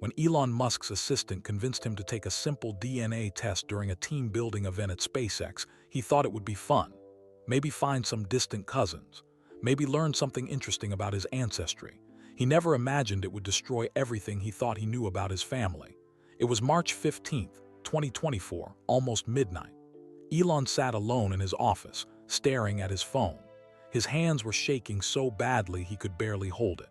when Elon Musk's assistant convinced him to take a simple DNA test during a team-building event at SpaceX. He thought it would be fun. Maybe find some distant cousins. Maybe learn something interesting about his ancestry. He never imagined it would destroy everything he thought he knew about his family. It was March 15th, 2024, almost midnight. Elon sat alone in his office, staring at his phone. His hands were shaking so badly he could barely hold it.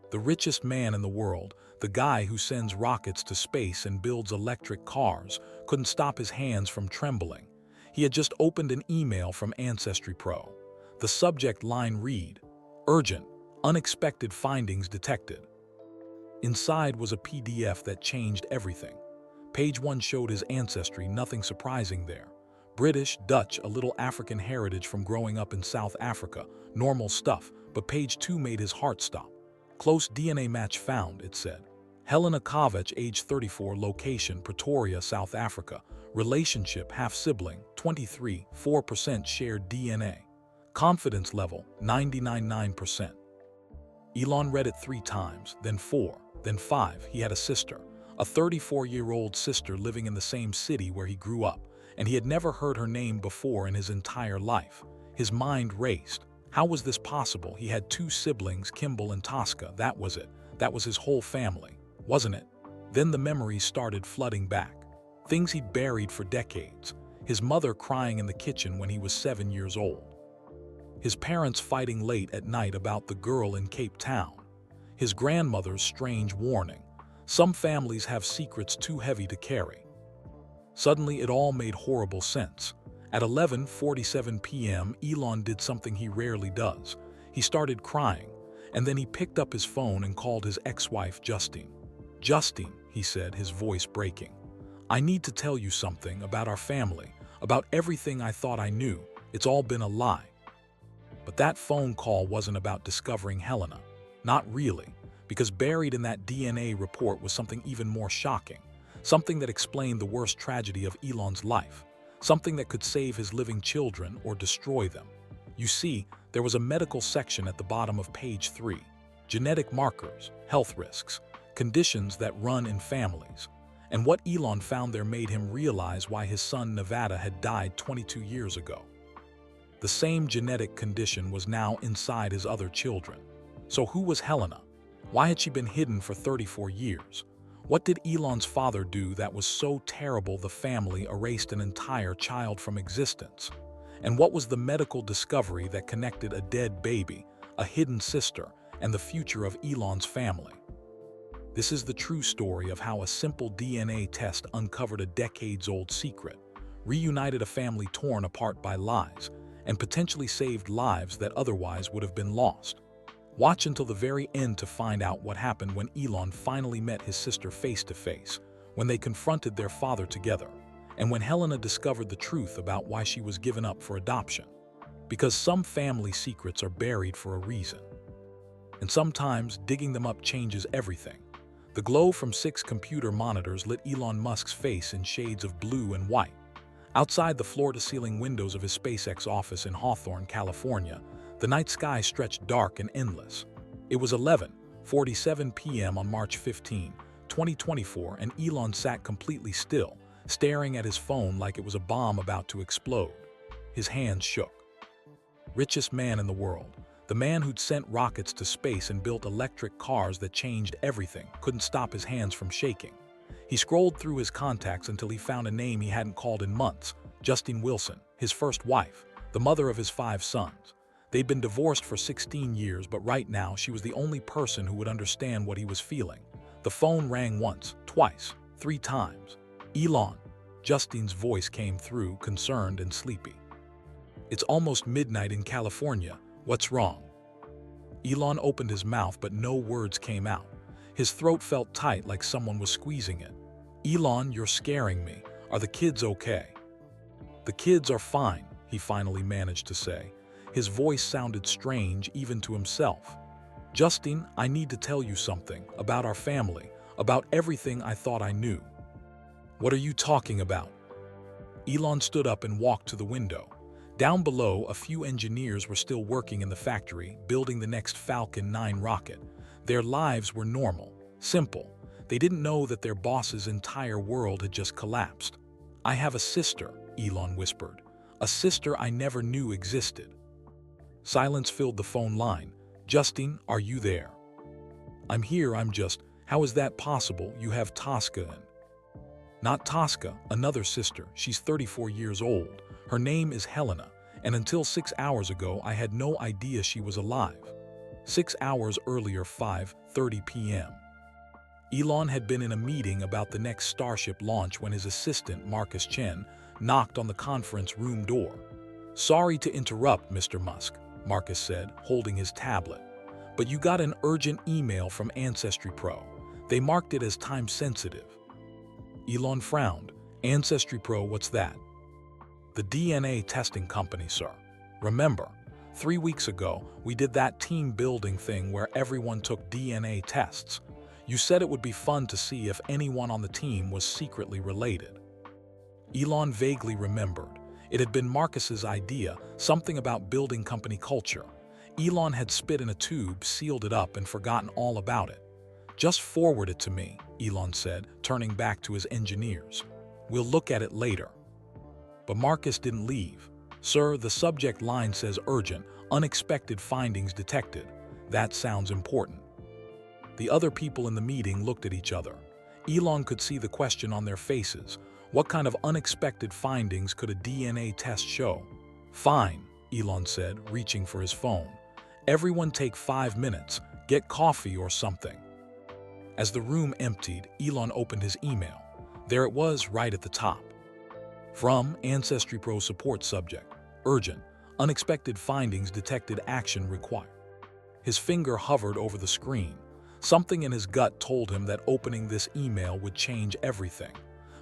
The richest man in the world, the guy who sends rockets to space and builds electric cars, couldn't stop his hands from trembling. He had just opened an email from Ancestry Pro. The subject line read, "Urgent, unexpected findings detected." Inside was a PDF that changed everything. Page 1 showed his ancestry, nothing surprising there. British, Dutch, a little African heritage from growing up in South Africa, normal stuff, but page 2 made his heart stop. Close DNA match found, it said. Helena Kovac, age 34, location Pretoria, South Africa, relationship half-sibling, 23, 4% shared DNA. Confidence level, 99.9%. Elon read it 3 times, then 4, then 5. He had a sister, a 34-year-old sister living in the same city where he grew up, and he had never heard her name before in his entire life. His mind raced. How was this possible? He had 2 siblings, Kimball and Tosca. That was it. That was his whole family, wasn't it? Then the memories started flooding back. Things he'd buried for decades. His mother crying in the kitchen when he was 7 years old. His parents fighting late at night about the girl in Cape Town. His grandmother's strange warning. Some families have secrets too heavy to carry. Suddenly, it all made horrible sense. At 11:47 p.m., Elon did something he rarely does. He started crying, and then he picked up his phone and called his ex-wife, Justine. "Justine," he said, his voice breaking, "I need to tell you something about our family, about everything I thought I knew. It's all been a lie." But that phone call wasn't about discovering Helena. Not really, because buried in that DNA report was something even more shocking. Something that explained the worst tragedy of Elon's life. Something that could save his living children or destroy them. You see, there was a medical section at the bottom of page 3. Genetic markers, health risks, conditions that run in families. And what Elon found there made him realize why his son Nevada had died 22 years ago. The same genetic condition was now inside his other children. So who was Helena? Why had she been hidden for 34 years? What did Elon's father do that was so terrible the family erased an entire child from existence? And what was the medical discovery that connected a dead baby, a hidden sister, and the future of Elon's family? This is the true story of how a simple DNA test uncovered a decades-old secret, reunited a family torn apart by lies, and potentially saved lives that otherwise would have been lost. Watch until the very end to find out what happened when Elon finally met his sister face-to-face, when they confronted their father together, and when Helena discovered the truth about why she was given up for adoption. Because some family secrets are buried for a reason. And sometimes digging them up changes everything. The glow from 6 computer monitors lit Elon Musk's face in shades of blue and white. Outside the floor-to-ceiling windows of his SpaceX office in Hawthorne, California, the night sky stretched dark and endless. It was 11:47 p.m. on March 15, 2024, and Elon sat completely still, staring at his phone like it was a bomb about to explode. His hands shook. Richest man in the world, the man who'd sent rockets to space and built electric cars that changed everything, couldn't stop his hands from shaking. He scrolled through his contacts until he found a name he hadn't called in months, Justine Wilson, his first wife, the mother of his 5 sons. They'd been divorced for 16 years, but right now she was the only person who would understand what he was feeling. The phone rang once, twice, 3 times. "Elon," Justine's voice came through, concerned and sleepy. "It's almost midnight in California. What's wrong?" Elon opened his mouth, but no words came out. His throat felt tight, like someone was squeezing it. "Elon, you're scaring me. Are the kids okay?" "The kids are fine," he finally managed to say. His voice sounded strange even to himself. "Justine, I need to tell you something about our family, about everything I thought I knew." "What are you talking about?" Elon stood up and walked to the window. Down below, a few engineers were still working in the factory, building the next Falcon 9 rocket. Their lives were normal, simple. They didn't know that their boss's entire world had just collapsed. "I have a sister," Elon whispered. "A sister I never knew existed." Silence filled the phone line. "Justine, are you there?" "I'm here, How is that possible? You have Tosca and—" "Not Tosca, another sister. She's 34 years old. Her name is Helena, and until 6 hours ago I had no idea she was alive." 6 hours earlier, 5:30 p.m. Elon had been in a meeting about the next Starship launch when his assistant, Marcus Chen, knocked on the conference room door. "Sorry to interrupt, Mr. Musk," Marcus said, holding his tablet. "But you got an urgent email from Ancestry Pro. They marked it as time-sensitive." Elon frowned. "Ancestry Pro, what's that?" "The DNA testing company, sir. Remember, 3 weeks ago, we did that team-building thing where everyone took DNA tests. You said it would be fun to see if anyone on the team was secretly related." Elon vaguely remembered. It had been Marcus's idea, something about building company culture. Elon had spit in a tube, sealed it up, and forgotten all about it. "Just forward it to me," Elon said, turning back to his engineers. "We'll look at it later." But Marcus didn't leave. "Sir, the subject line says urgent, unexpected findings detected. That sounds important." The other people in the meeting looked at each other. Elon could see the question on their faces. What kind of unexpected findings could a DNA test show? "Fine," Elon said, reaching for his phone. "Everyone take 5 minutes. Get coffee or something." As the room emptied, Elon opened his email. There it was, right at the top. From Ancestry Pro support subject. Urgent. Unexpected findings detected, action required. His finger hovered over the screen. Something in his gut told him that opening this email would change everything.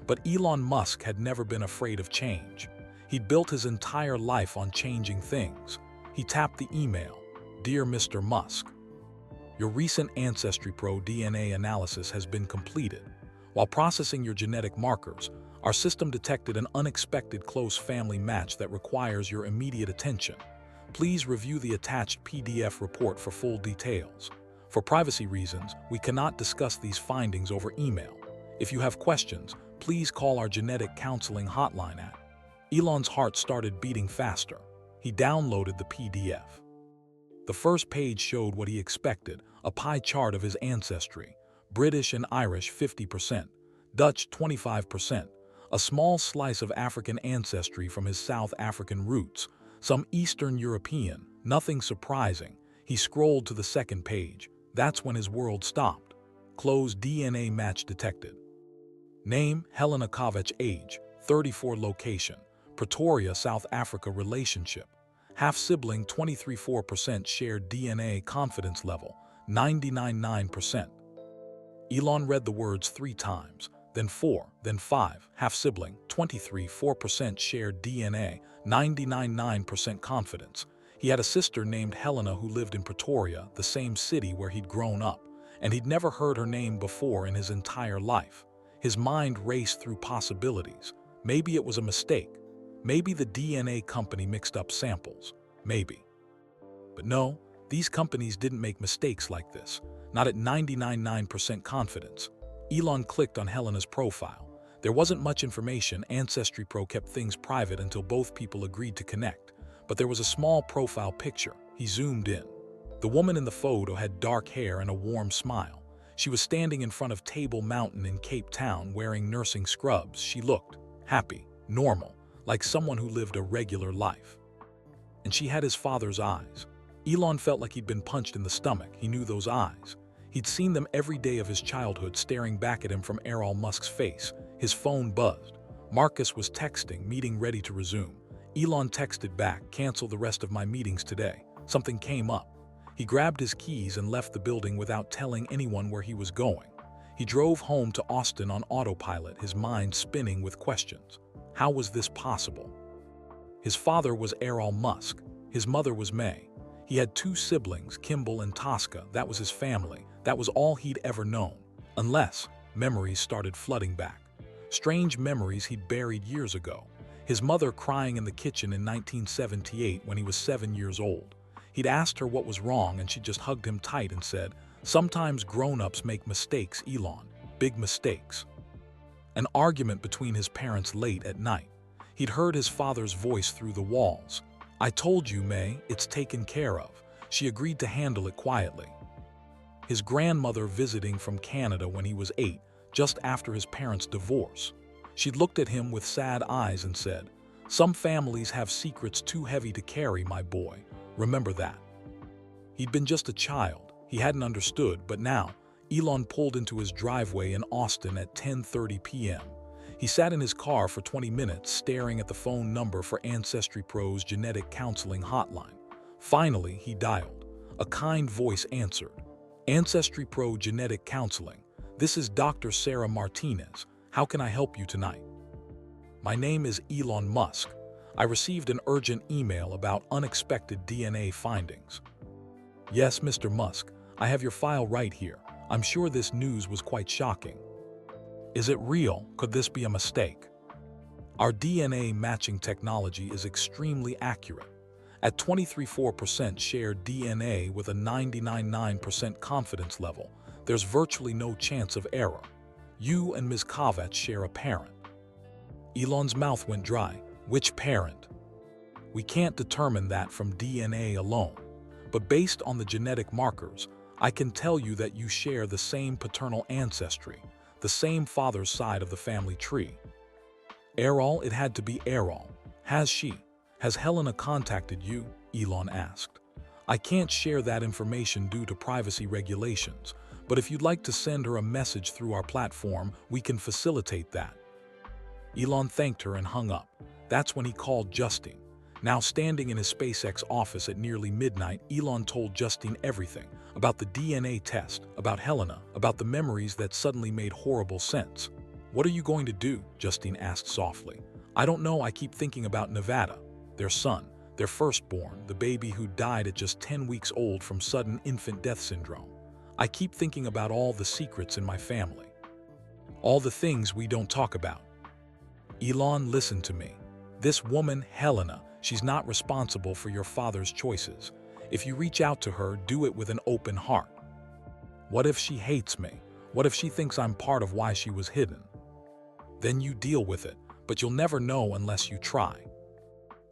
But Elon Musk had never been afraid of change. He'd built his entire life on changing things. He tapped the email. "Dear Mr. Musk, your recent Ancestry Pro DNA analysis has been completed. While processing your genetic markers, our system detected an unexpected close family match that requires your immediate attention. Please review the attached PDF report for full details. For privacy reasons, we cannot discuss these findings over email. If you have questions, please call our genetic counseling hotline at—" Elon's heart started beating faster. He downloaded the PDF. The first page showed what he expected, a pie chart of his ancestry. British and Irish 50%, Dutch 25%, a small slice of African ancestry from his South African roots, some Eastern European, nothing surprising. He scrolled to the second page. That's when his world stopped. Close DNA match detected. Name, Helena Kovac. Age, 34. Location, Pretoria, South Africa. Relationship, half-sibling. 23.4% shared DNA. Confidence level, 99.9%. Elon read the words 3 times, then 4, then 5. Half-sibling, 23.4% shared DNA, 99.9% confidence. He had a sister named Helena who lived in Pretoria, the same city where he'd grown up, and he'd never heard her name before in his entire life. His mind raced through possibilities. Maybe it was a mistake. Maybe the DNA company mixed up samples. Maybe. But no, these companies didn't make mistakes like this. Not at 99.9% confidence. Elon clicked on Helena's profile. There wasn't much information. Ancestry Pro kept things private until both people agreed to connect. But there was a small profile picture. He zoomed in. The woman in the photo had dark hair and a warm smile. She was standing in front of Table Mountain in Cape Town wearing nursing scrubs. She looked happy, normal, like someone who lived a regular life. And she had his father's eyes. Elon felt like he'd been punched in the stomach. He knew those eyes. He'd seen them every day of his childhood, staring back at him from Elon Musk's face. His phone buzzed. Marcus was texting, meeting ready to resume. Elon texted back, "Cancel the rest of my meetings today. Something came up." He grabbed his keys and left the building without telling anyone where he was going. He drove home to Austin on autopilot, his mind spinning with questions. How was this possible? His father was Elon Musk. His mother was May. He had 2 siblings, Kimball and Tosca. That was his family. That was all he'd ever known. Unless memories started flooding back. Strange memories he'd buried years ago. His mother crying in the kitchen in 1978 when he was 7 years old. He'd asked her what was wrong and she just hugged him tight and said, "Sometimes grown-ups make mistakes, Elon." big mistakes. An argument between his parents late at night. He'd heard his father's voice through the walls. "I told you, May, it's taken care of." She agreed to handle it quietly. His grandmother visiting from Canada when he was 8, just after his parents' divorce. She looked at him with sad eyes and said, "Some families have secrets too heavy to carry, my boy. Remember that." He'd been just a child. He hadn't understood, but now, Elon pulled into his driveway in Austin at 10:30 p.m. He sat in his car for 20 minutes staring at the phone number for Ancestry Pro's genetic counseling hotline. Finally, he dialed. A kind voice answered. "Ancestry Pro Genetic Counseling. This is Dr. Sarah Martinez. How can I help you tonight?" "My name is Elon Musk. I received an urgent email about unexpected DNA findings." "Yes, Mr. Musk, I have your file right here. I'm sure this news was quite shocking." "Is it real? Could this be a mistake?" "Our DNA matching technology is extremely accurate. At 23.4% shared DNA with a 99.9% confidence level, there's virtually no chance of error. You and Ms. Kovacs share a parent." Elon's mouth went dry. "Which parent?" "We can't determine that from DNA alone, but based on the genetic markers, I can tell you that you share the same paternal ancestry, the same father's side of the family tree." "Errol, it had to be Errol. Has Helena contacted you?" Elon asked. "I can't share that information due to privacy regulations, but if you'd like to send her a message through our platform, we can facilitate that." Elon thanked her and hung up. That's when he called Justine. Now standing in his SpaceX office at nearly midnight, Elon told Justine everything about the DNA test, about Helena, about the memories that suddenly made horrible sense. "What are you going to do?" Justine asked softly. "I don't know. I keep thinking about Nevada, their son, their firstborn, the baby who died at just 10 weeks old from sudden infant death syndrome. I keep thinking about all the secrets in my family. All the things we don't talk about." "Elon, listen to me. This woman, Helena, she's not responsible for your father's choices. If you reach out to her, do it with an open heart. What if she hates me? What if she thinks I'm part of why she was hidden? Then you deal with it, but you'll never know unless you try."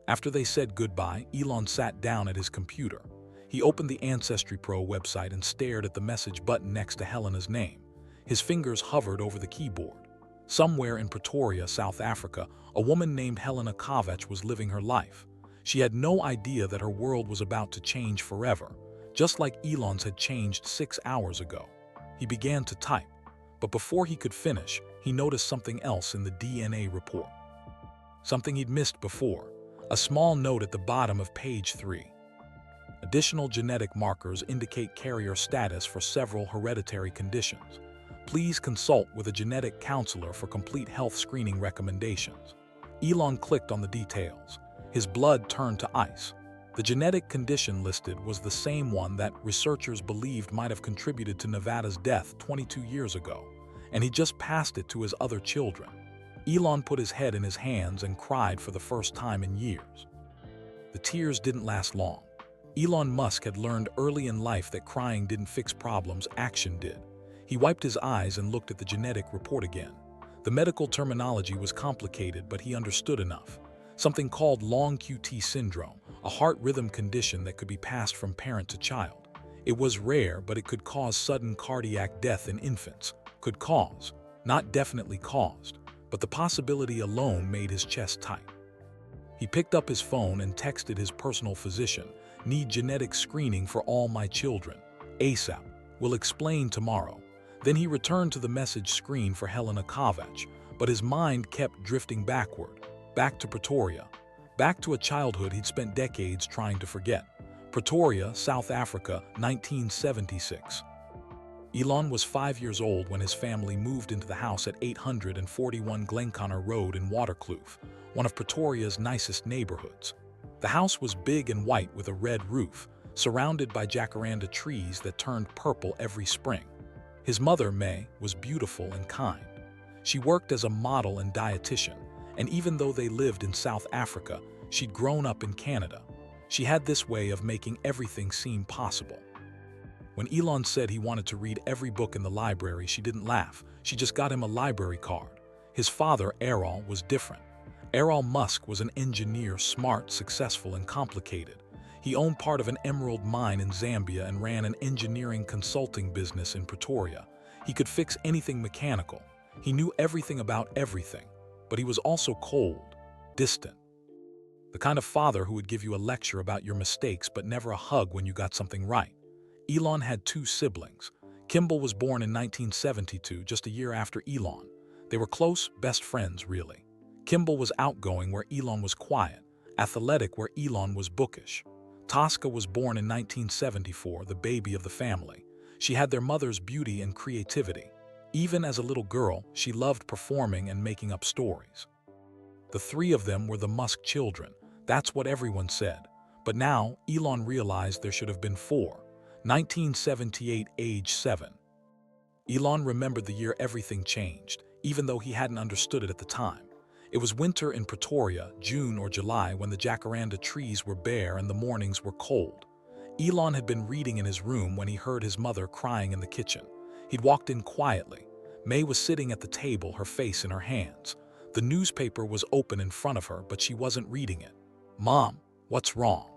After they said goodbye, Elon sat down at his computer. He opened the Ancestry Pro website and stared at the message button next to Helena's name. His fingers hovered over the keyboard. Somewhere in Pretoria, South Africa, a woman named Helena Kovacs was living her life. She had no idea that her world was about to change forever, just like Elon's had changed 6 hours ago. He began to type, but before he could finish, he noticed something else in the DNA report. Something he'd missed before. A small note at the bottom of page 3. Additional genetic markers indicate carrier status for several hereditary conditions. Please consult with a genetic counselor for complete health screening recommendations. Elon clicked on the details. His blood turned to ice. The genetic condition listed was the same one that researchers believed might have contributed to Nevada's death 22 years ago, and he just passed it to his other children. Elon put his head in his hands and cried for the first time in years. The tears didn't last long. Elon Musk had learned early in life that crying didn't fix problems, action did. He wiped his eyes and looked at the genetic report again. The medical terminology was complicated, but he understood enough. Something called long QT syndrome, a heart rhythm condition that could be passed from parent to child. It was rare, but it could cause sudden cardiac death in infants. Could cause, not definitely caused, but the possibility alone made his chest tight. He picked up his phone and texted his personal physician, "Need genetic screening for all my children. ASAP. Will explain tomorrow." Then he returned to the message screen for Helena Kovacs, but his mind kept drifting backward, back to Pretoria, back to a childhood he'd spent decades trying to forget. Pretoria, South Africa, 1976. Elon was 5 years old when his family moved into the house at 841 Glenconnor Road in Waterkloof, one of Pretoria's nicest neighborhoods. The house was big and white with a red roof, surrounded by jacaranda trees that turned purple every spring. His mother, May, was beautiful and kind. She worked as a model and dietitian, and even though they lived in South Africa, she'd grown up in Canada. She had this way of making everything seem possible. When Elon said he wanted to read every book in the library, she didn't laugh. She just got him a library card. His father, Errol, was different. Elon Musk was an engineer, smart, successful, and complicated. He owned part of an emerald mine in Zambia and ran an engineering consulting business in Pretoria. He could fix anything mechanical. He knew everything about everything. But he was also cold, distant. The kind of father who would give you a lecture about your mistakes but never a hug when you got something right. Elon had two siblings. Kimball was born in 1972, just a year after Elon. They were close, best friends, really. Kimball was outgoing where Elon was quiet, athletic where Elon was bookish. Tosca was born in 1974, the baby of the family. She had their mother's beauty and creativity. Even as a little girl, she loved performing and making up stories. The three of them were the Musk children. That's what everyone said. But now, Elon realized there should have been four. 1978, age 7. Elon remembered the year everything changed, even though he hadn't understood it at the time. It was winter in Pretoria, June or July, when the jacaranda trees were bare and the mornings were cold. Elon had been reading in his room when he heard his mother crying in the kitchen. He'd walked in quietly. May was sitting at the table, her face in her hands. The newspaper was open in front of her, but she wasn't reading it. "Mom, what's wrong?"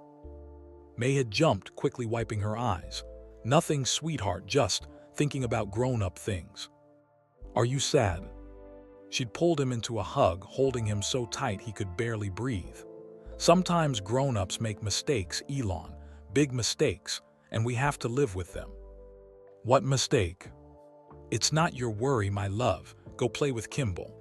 May had jumped, quickly wiping her eyes. "Nothing, sweetheart, just thinking about grown-up things." "Are you sad?" She'd pulled him into a hug, holding him so tight he could barely breathe. "Sometimes grown-ups make mistakes, Elon, big mistakes, and we have to live with them." "What mistake?" "It's not your worry, my love. Go play with Kimball."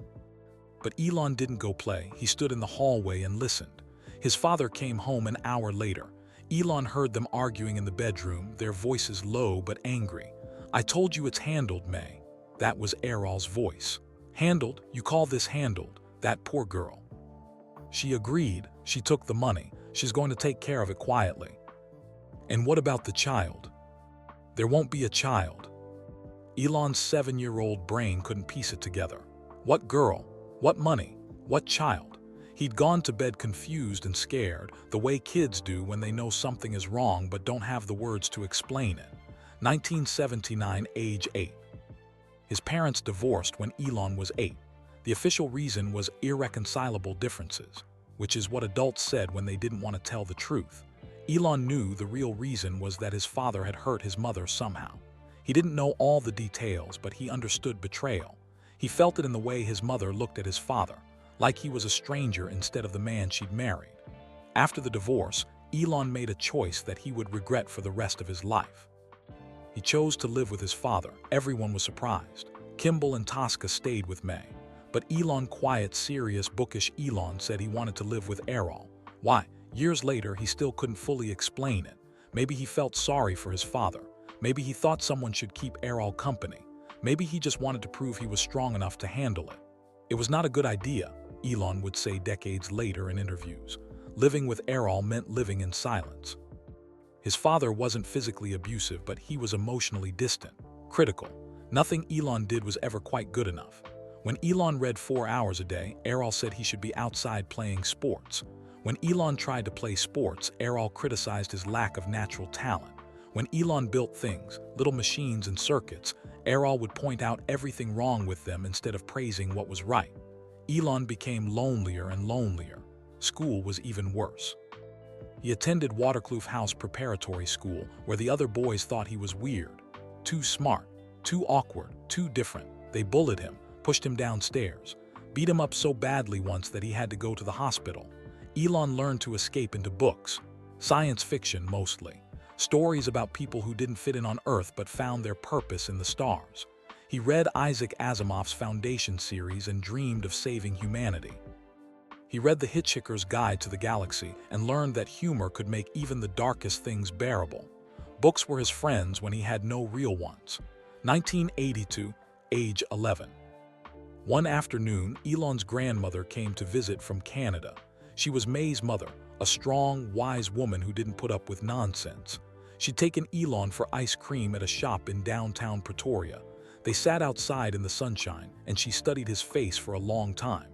But Elon didn't go play. He stood in the hallway and listened. His father came home an hour later. Elon heard them arguing in the bedroom, their voices low but angry. "I told you it's handled, May." That was Errol's voice. "Handled? You call this handled? That poor girl." She agreed. She took the money. She's going to take care of it quietly. "And what about the child?" "There won't be a child." Elon's 7-year-old brain couldn't piece it together. What girl? What money? What child? He'd gone to bed confused and scared, the way kids do when they know something is wrong but don't have the words to explain it. 1979, age 8. His parents divorced when Elon was 8. The official reason was irreconcilable differences, which is what adults said when they didn't want to tell the truth. Elon knew the real reason was that his father had hurt his mother somehow. He didn't know all the details, but he understood betrayal. He felt it in the way his mother looked at his father, like he was a stranger instead of the man she'd married. After the divorce, Elon made a choice that he would regret for the rest of his life. He chose to live with his father. Everyone was surprised. Kimball and Tosca stayed with May. But Elon, quiet, serious, bookish Elon, said he wanted to live with Errol. Why? Years later, he still couldn't fully explain it. Maybe he felt sorry for his father. Maybe he thought someone should keep Errol company. Maybe he just wanted to prove he was strong enough to handle it. It was not a good idea, Elon would say decades later in interviews. Living with Errol meant living in silence. His father wasn't physically abusive, but he was emotionally distant, critical. Nothing Elon did was ever quite good enough. When Elon read 4 hours a day, Errol said he should be outside playing sports. When Elon tried to play sports, Errol criticized his lack of natural talent. When Elon built things, little machines and circuits, Errol would point out everything wrong with them instead of praising what was right. Elon became lonelier and lonelier. School was even worse. He attended Waterkloof House Preparatory School, where the other boys thought he was weird, too smart, too awkward, too different. They bullied him, pushed him downstairs, beat him up so badly once that he had to go to the hospital. Elon learned to escape into books, science fiction mostly. Stories about people who didn't fit in on Earth but found their purpose in the stars. He read Isaac Asimov's Foundation series and dreamed of saving humanity. He read The Hitchhiker's Guide to the Galaxy and learned that humor could make even the darkest things bearable. Books were his friends when he had no real ones. 1982, age 11. One afternoon, Elon's grandmother came to visit from Canada. She was May's mother, a strong, wise woman who didn't put up with nonsense. She'd taken Elon for ice cream at a shop in downtown Pretoria. They sat outside in the sunshine, and she studied his face for a long time.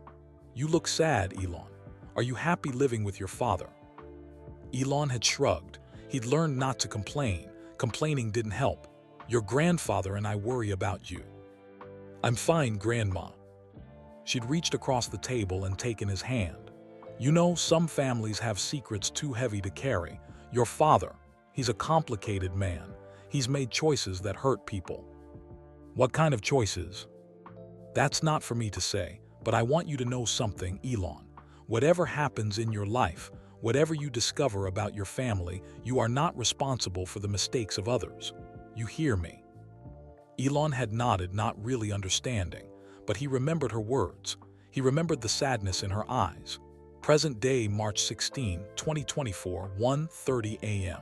"You look sad, Elon. Are you happy living with your father?" Elon had shrugged. He'd learned not to complain. Complaining didn't help. Your grandfather and I worry about you. I'm fine, Grandma. She'd reached across the table and taken his hand. You know, some families have secrets too heavy to carry. Your father, he's a complicated man. He's made choices that hurt people. What kind of choices? That's not for me to say, but I want you to know something, Elon. Whatever happens in your life, whatever you discover about your family, you are not responsible for the mistakes of others. You hear me? Elon had nodded, not really understanding, but he remembered her words. He remembered the sadness in her eyes. Present day, March 16, 2024, 1:30 a.m.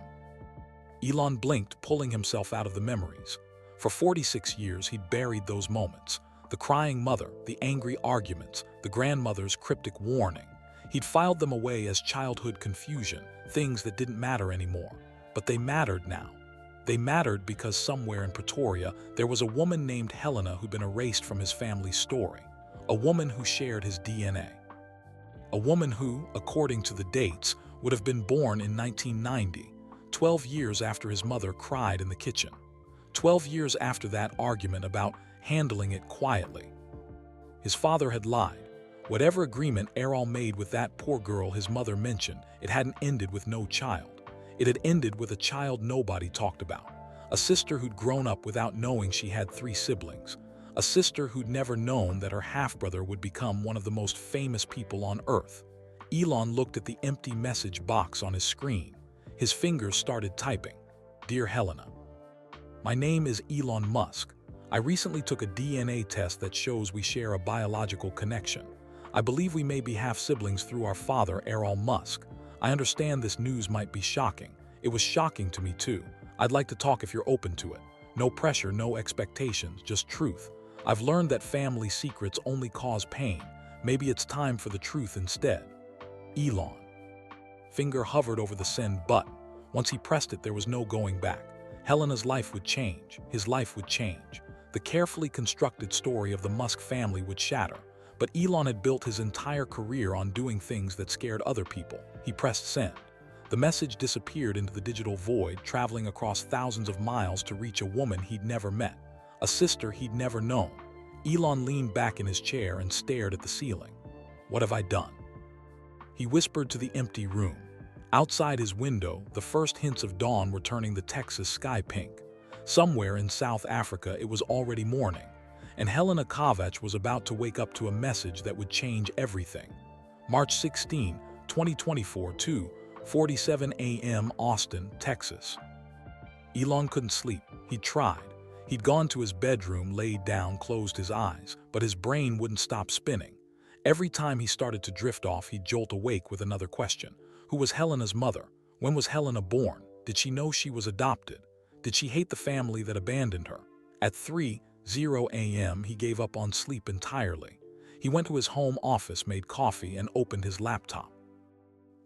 Elon blinked, pulling himself out of the memories. For 46 years, he'd buried those moments. The crying mother, the angry arguments, the grandmother's cryptic warning. He'd filed them away as childhood confusion, things that didn't matter anymore. But they mattered now. They mattered because somewhere in Pretoria, there was a woman named Helena who'd been erased from his family's story. A woman who shared his DNA. A woman who, according to the dates, would have been born in 1990, 12 years after his mother cried in the kitchen. 12 years after that argument about handling it quietly. His father had lied. Whatever agreement Errol made with that poor girl his mother mentioned, it hadn't ended with no child. It had ended with a child nobody talked about. A sister who'd grown up without knowing she had 3 siblings. A sister who'd never known that her half-brother would become one of the most famous people on Earth. Elon looked at the empty message box on his screen. His fingers started typing. Dear Helena, my name is Elon Musk. I recently took a DNA test that shows we share a biological connection. I believe we may be half-siblings through our father, Elon Musk. I understand this news might be shocking. It was shocking to me too. I'd like to talk if you're open to it. No pressure, no expectations, just truth. I've learned that family secrets only cause pain. Maybe it's time for the truth instead. Elon. Finger hovered over the send button. Once he pressed it, there was no going back. Helena's life would change. His life would change. The carefully constructed story of the Musk family would shatter. But Elon had built his entire career on doing things that scared other people. He pressed send. The message disappeared into the digital void, traveling across thousands of miles to reach a woman he'd never met, a sister he'd never known. Elon leaned back in his chair and stared at the ceiling. What have I done? He whispered to the empty room. Outside his window, the first hints of dawn were turning the Texas sky pink. Somewhere in South Africa, it was already morning, and Helena Kovacs was about to wake up to a message that would change everything. March 16, 2024, 2:47 a.m. Austin, Texas. Elon couldn't sleep. He tried. He'd gone to his bedroom, laid down, closed his eyes, but his brain wouldn't stop spinning. Every time he started to drift off, he'd jolt awake with another question. Who was Helena's mother? When was Helena born? Did she know she was adopted? Did she hate the family that abandoned her? At 3:00 a.m., he gave up on sleep entirely. He went to his home office, made coffee, and opened his laptop.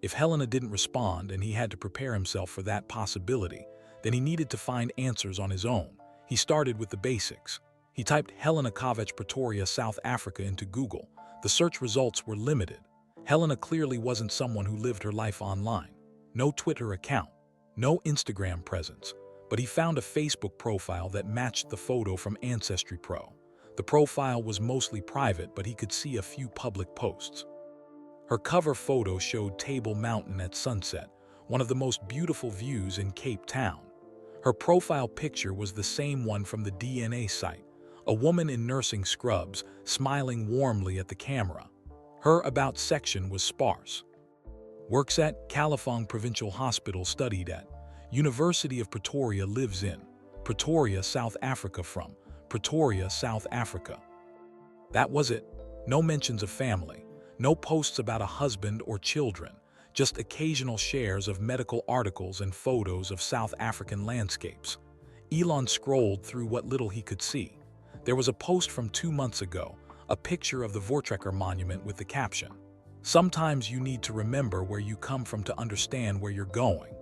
If Helena didn't respond and he had to prepare himself for that possibility, then he needed to find answers on his own. He started with the basics. He typed Helena Kovacs, Pretoria, South Africa into Google. The search results were limited. Helena clearly wasn't someone who lived her life online. No Twitter account, no Instagram presence, but he found a Facebook profile that matched the photo from Ancestry Pro. The profile was mostly private, but he could see a few public posts. Her cover photo showed Table Mountain at sunset, one of the most beautiful views in Cape Town. Her profile picture was the same one from the DNA site, a woman in nursing scrubs, smiling warmly at the camera. Her About section was sparse. Works at Kalafong Provincial Hospital, studied at University of Pretoria, lives in Pretoria, South Africa, from Pretoria, South Africa. That was it. No mentions of family, no posts about a husband or children, just occasional shares of medical articles and photos of South African landscapes. Elon scrolled through what little he could see. There was a post from 2 months ago, a picture of the Voortrekker Monument with the caption, "Sometimes you need to remember where you come from to understand where you're going."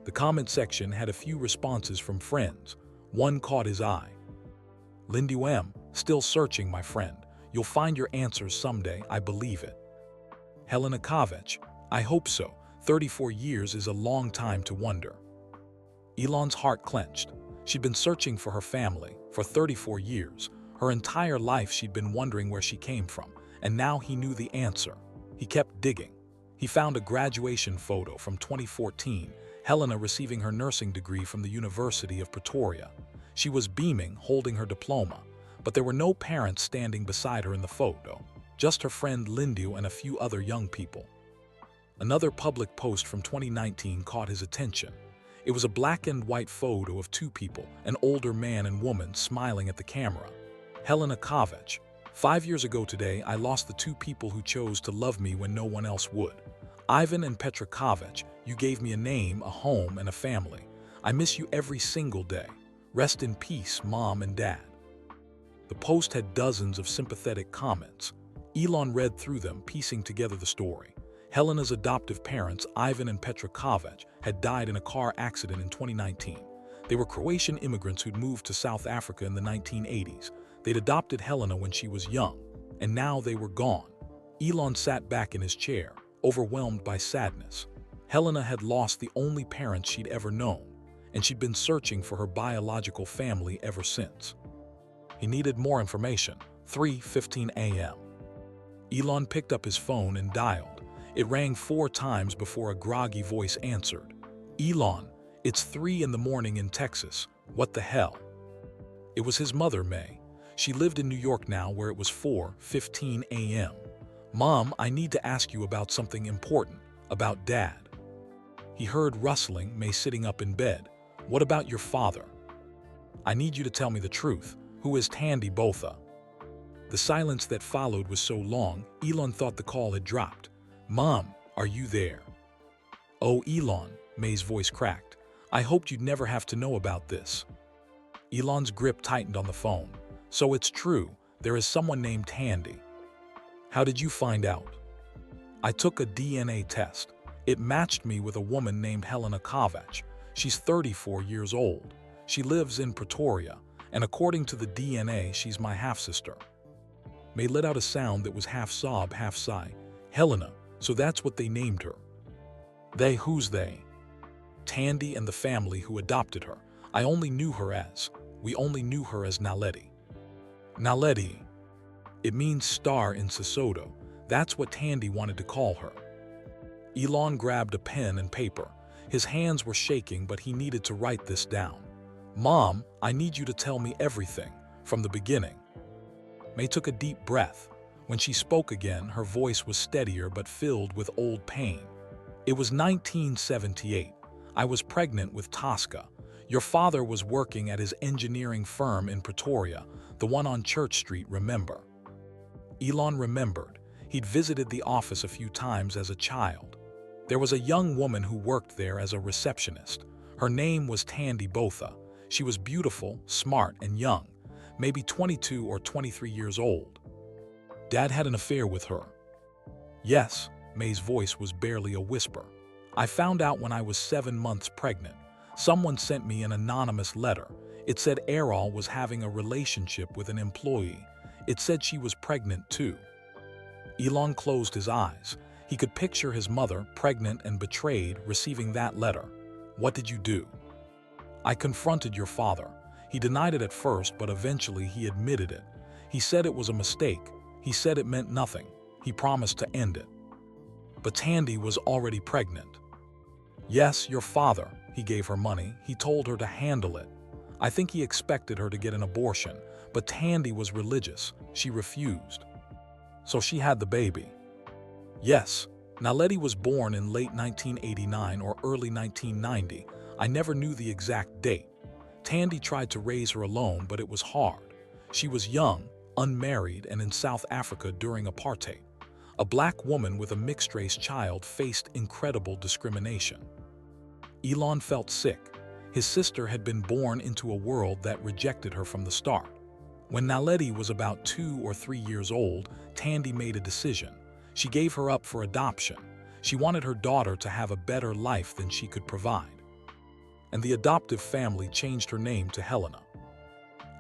The comment section had a few responses from friends. One caught his eye. Lindy M, still searching, my friend. You'll find your answers someday, I believe it. Helena Kovacs, I hope so. 34 years is a long time to wonder. Elon's heart clenched. She'd been searching for her family for 34 years. Her entire life she'd been wondering where she came from, and now he knew the answer. He kept digging. He found a graduation photo from 2014, Helena receiving her nursing degree from the University of Pretoria. She was beaming, holding her diploma, but there were no parents standing beside her in the photo, just her friend Lindu and a few other young people. Another public post from 2019 caught his attention. It was a black and white photo of two people, an older man and woman smiling at the camera. Helena Kovac. 5 years ago today, I lost the two people who chose to love me when no one else would. Ivan and Petra Kovac, you gave me a name, a home, and a family. I miss you every single day. Rest in peace, Mom and Dad. The post had dozens of sympathetic comments. Elon read through them, piecing together the story. Helena's adoptive parents, Ivan and Petra Kovac, had died in a car accident in 2019. They were Croatian immigrants who'd moved to South Africa in the 1980s. They'd adopted Helena when she was young, and now they were gone. Elon sat back in his chair, overwhelmed by sadness. Helena had lost the only parents she'd ever known, and she'd been searching for her biological family ever since. He needed more information. 3:15 a.m. Elon picked up his phone and dialed. It rang 4 times before a groggy voice answered. Elon, it's 3 in the morning in Texas. What the hell? It was his mother, May. She lived in New York now, where it was 4:15 a.m. Mom, I need to ask you about something important, about Dad. He heard rustling, May sitting up in bed. What about your father? I need you to tell me the truth. Who is Tandy Botha? The silence that followed was so long, Elon thought the call had dropped. Mom, are you there? Oh, Elon, May's voice cracked. I hoped you'd never have to know about this. Elon's grip tightened on the phone. So it's true, there is someone named Tandy. How did you find out? I took a DNA test. It matched me with a woman named Helena Kovac. She's 34 years old. She lives in Pretoria, and according to the DNA, she's my half-sister. May let out a sound that was half sob, half sigh. Helena, so that's what they named her. They, who's they? Tandy and the family who adopted her. We only knew her as Naledi. Naledi. It means star in Sesotho. That's what Tandy wanted to call her. Elon grabbed a pen and paper. His hands were shaking, but he needed to write this down. Mom, I need you to tell me everything, from the beginning. May took a deep breath. When she spoke again, her voice was steadier but filled with old pain. It was 1978. I was pregnant with Tosca. Your father was working at his engineering firm in Pretoria, the one on Church Street, remember? Elon remembered. He'd visited the office a few times as a child. There was a young woman who worked there as a receptionist. Her name was Tandy Botha. She was beautiful, smart, and young, maybe 22 or 23 years old. Dad had an affair with her. Yes, May's voice was barely a whisper. I found out when I was 7 months pregnant. Someone sent me an anonymous letter. It said Errol was having a relationship with an employee. It said she was pregnant too. Elon closed his eyes. He could picture his mother, pregnant and betrayed, receiving that letter. What did you do? I confronted your father. He denied it at first, but eventually he admitted it. He said it was a mistake. He said it meant nothing. He promised to end it. But Tandy was already pregnant. Yes, your father. He gave her money. He told her to handle it. I think he expected her to get an abortion, but Tandy was religious. She refused. So she had the baby. Yes, Naledi was born in late 1989 or early 1990. I never knew the exact date. Tandy tried to raise her alone, but it was hard. She was young, unmarried, and in South Africa during apartheid. A black woman with a mixed-race child faced incredible discrimination. Elon felt sick. His sister had been born into a world that rejected her from the start. When Naledi was about 2 or 3 years old, Tandy made a decision. She gave her up for adoption. She wanted her daughter to have a better life than she could provide. And the adoptive family changed her name to Helena.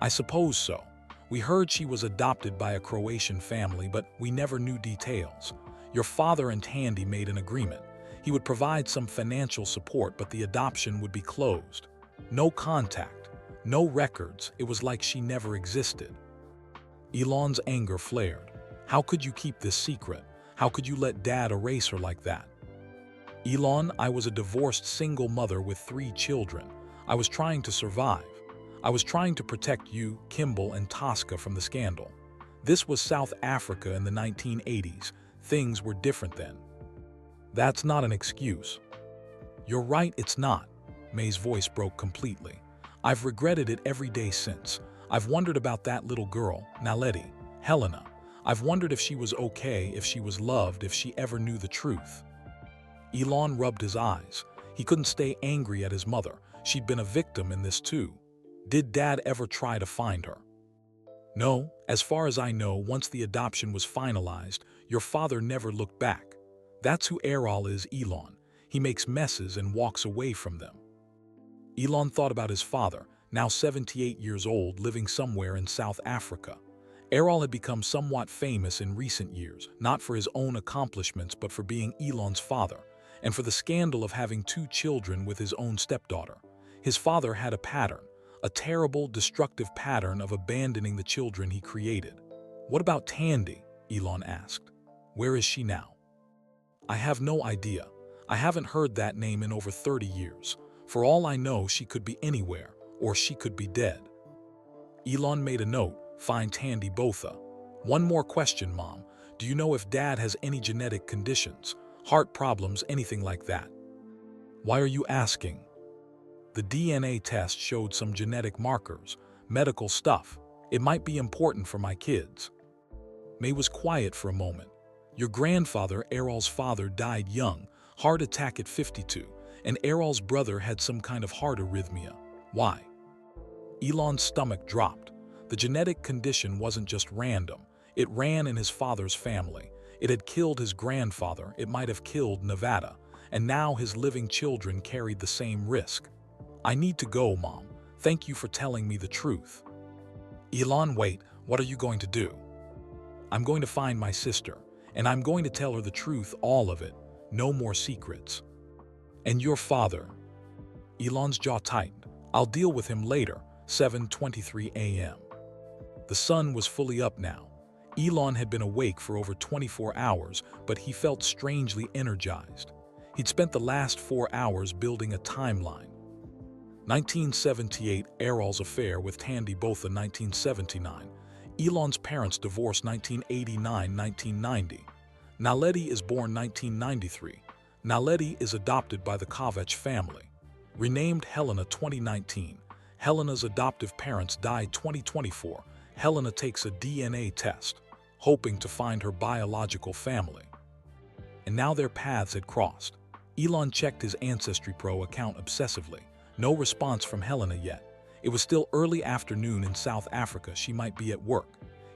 I suppose so. We heard she was adopted by a Croatian family, but we never knew details. Your father and Tandy made an agreement. He would provide some financial support, but the adoption would be closed. No contact, no records. It was like she never existed. Elon's anger flared. How could you keep this secret? How could you let Dad erase her like that? Elon, I was a divorced single mother with 3 children. I was trying to survive. I was trying to protect you, Kimball, and Tosca from the scandal. This was South Africa in the 1980s. Things were different then. That's not an excuse. You're right, it's not. May's voice broke completely. I've regretted it every day since. I've wondered about that little girl, Naledi, Helena. I've wondered if she was okay, if she was loved, if she ever knew the truth. Elon rubbed his eyes. He couldn't stay angry at his mother. She'd been a victim in this too. Did Dad ever try to find her? No, as far as I know, once the adoption was finalized, your father never looked back. That's who Errol is, Elon. He makes messes and walks away from them. Elon thought about his father, now 78 years old, living somewhere in South Africa. Errol had become somewhat famous in recent years, not for his own accomplishments but for being Elon's father, and for the scandal of having 2 children with his own stepdaughter. His father had a pattern, a terrible, destructive pattern of abandoning the children he created. What about Tandy? Elon asked. Where is she now? I have no idea. I haven't heard that name in over 30 years. For all I know, she could be anywhere, or she could be dead. Elon made a note, find Tandy Botha. One more question, Mom. Do you know if Dad has any genetic conditions, heart problems, anything like that? Why are you asking? The DNA test showed some genetic markers, medical stuff. It might be important for my kids. May was quiet for a moment. Your grandfather, Errol's father, died young, heart attack at 52, and Errol's brother had some kind of heart arrhythmia. Why? Elon's stomach dropped. The genetic condition wasn't just random. It ran in his father's family. It had killed his grandfather. It might have killed Nevada. And now his living children carried the same risk. I need to go, Mom. Thank you for telling me the truth. Elon, wait. What are you going to do? I'm going to find my sister, and I'm going to tell her the truth, all of it. No more secrets. And your father? Elon's jaw tightened. I'll deal with him later. 7:23 a.m. The sun was fully up now. Elon had been awake for over 24 hours, but he felt strangely energized. He'd spent the last 4 hours building a timeline. 1978, Errol's affair with Tandy Botha. 1979. Elon's parents divorced. 1989-1990. Naledi is born 1993. Naledi is adopted by the Kovac family. Renamed Helena. 2019. Helena's adoptive parents died. 2024. Helena takes a DNA test, hoping to find her biological family. And now their paths had crossed. Elon checked his Ancestry Pro account obsessively. No response from Helena yet. It was still early afternoon in South Africa. She might be at work.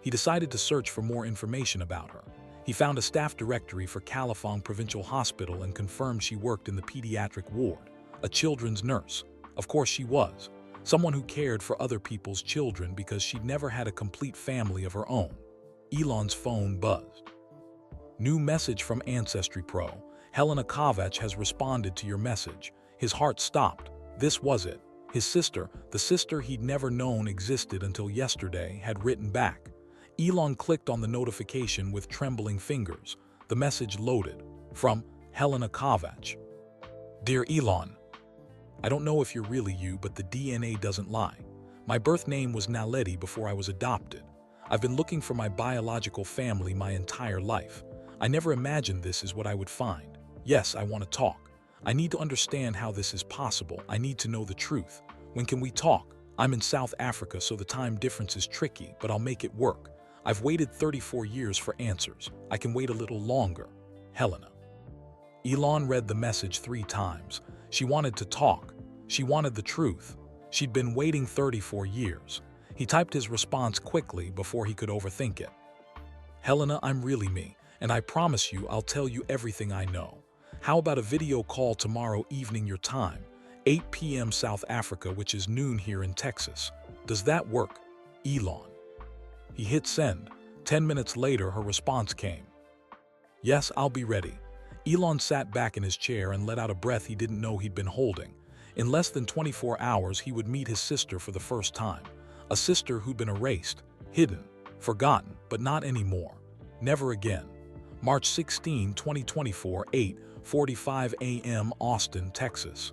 He decided to search for more information about her. He found a staff directory for Kalafong Provincial Hospital and confirmed she worked in the pediatric ward, a children's nurse. Of course she was. Someone who cared for other people's children because she'd never had a complete family of her own. Elon's phone buzzed. New message from Ancestry Pro. Helena Kovac has responded to your message. His heart stopped. This was it. His sister, the sister he'd never known existed until yesterday, had written back. Elon clicked on the notification with trembling fingers. The message loaded. From Helena Kovac. Dear Elon, I don't know if you're really you, but the DNA doesn't lie. My birth name was Naledi before I was adopted. I've been looking for my biological family my entire life. I never imagined this is what I would find. Yes, I want to talk. I need to understand how this is possible. I need to know the truth. When can we talk? I'm in South Africa, so the time difference is tricky, but I'll make it work. I've waited 34 years for answers. I can wait a little longer. Helena. Elon read the message 3 times. She wanted to talk. She wanted the truth. She'd been waiting 34 years. He typed his response quickly before he could overthink it. Helena, I'm really me, and I promise you I'll tell you everything I know. How about a video call tomorrow evening your time, 8 p.m. South Africa, which is noon here in Texas? Does that work? Elon. He hit send. 10 minutes later, her response came. Yes, I'll be ready. Elon sat back in his chair and let out a breath he didn't know he'd been holding. In less than 24 hours, he would meet his sister for the first time. A sister who'd been erased, hidden, forgotten, but not anymore. Never again. March 16, 2024, 8:45 a.m. Austin, Texas.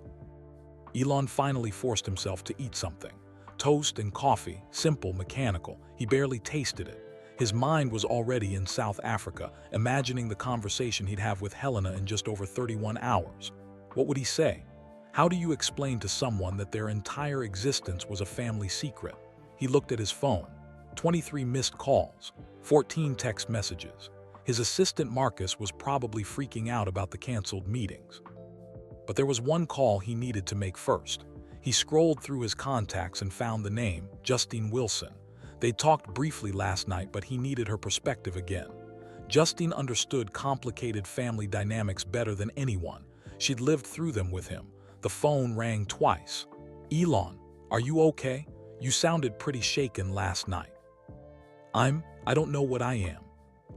Elon finally forced himself to eat something. Toast and coffee, simple, mechanical. He barely tasted it. His mind was already in South Africa, imagining the conversation he'd have with Helena in just over 31 hours. What would he say? How do you explain to someone that their entire existence was a family secret? He looked at his phone. 23 missed calls, 14 text messages. His assistant Marcus was probably freaking out about the canceled meetings. But there was one call he needed to make first. He scrolled through his contacts and found the name, Justine Wilson. They talked briefly last night, but he needed her perspective again. Justine understood complicated family dynamics better than anyone. She'd lived through them with him. The phone rang twice. Elon, are you okay? You sounded pretty shaken last night. I don't know what I am.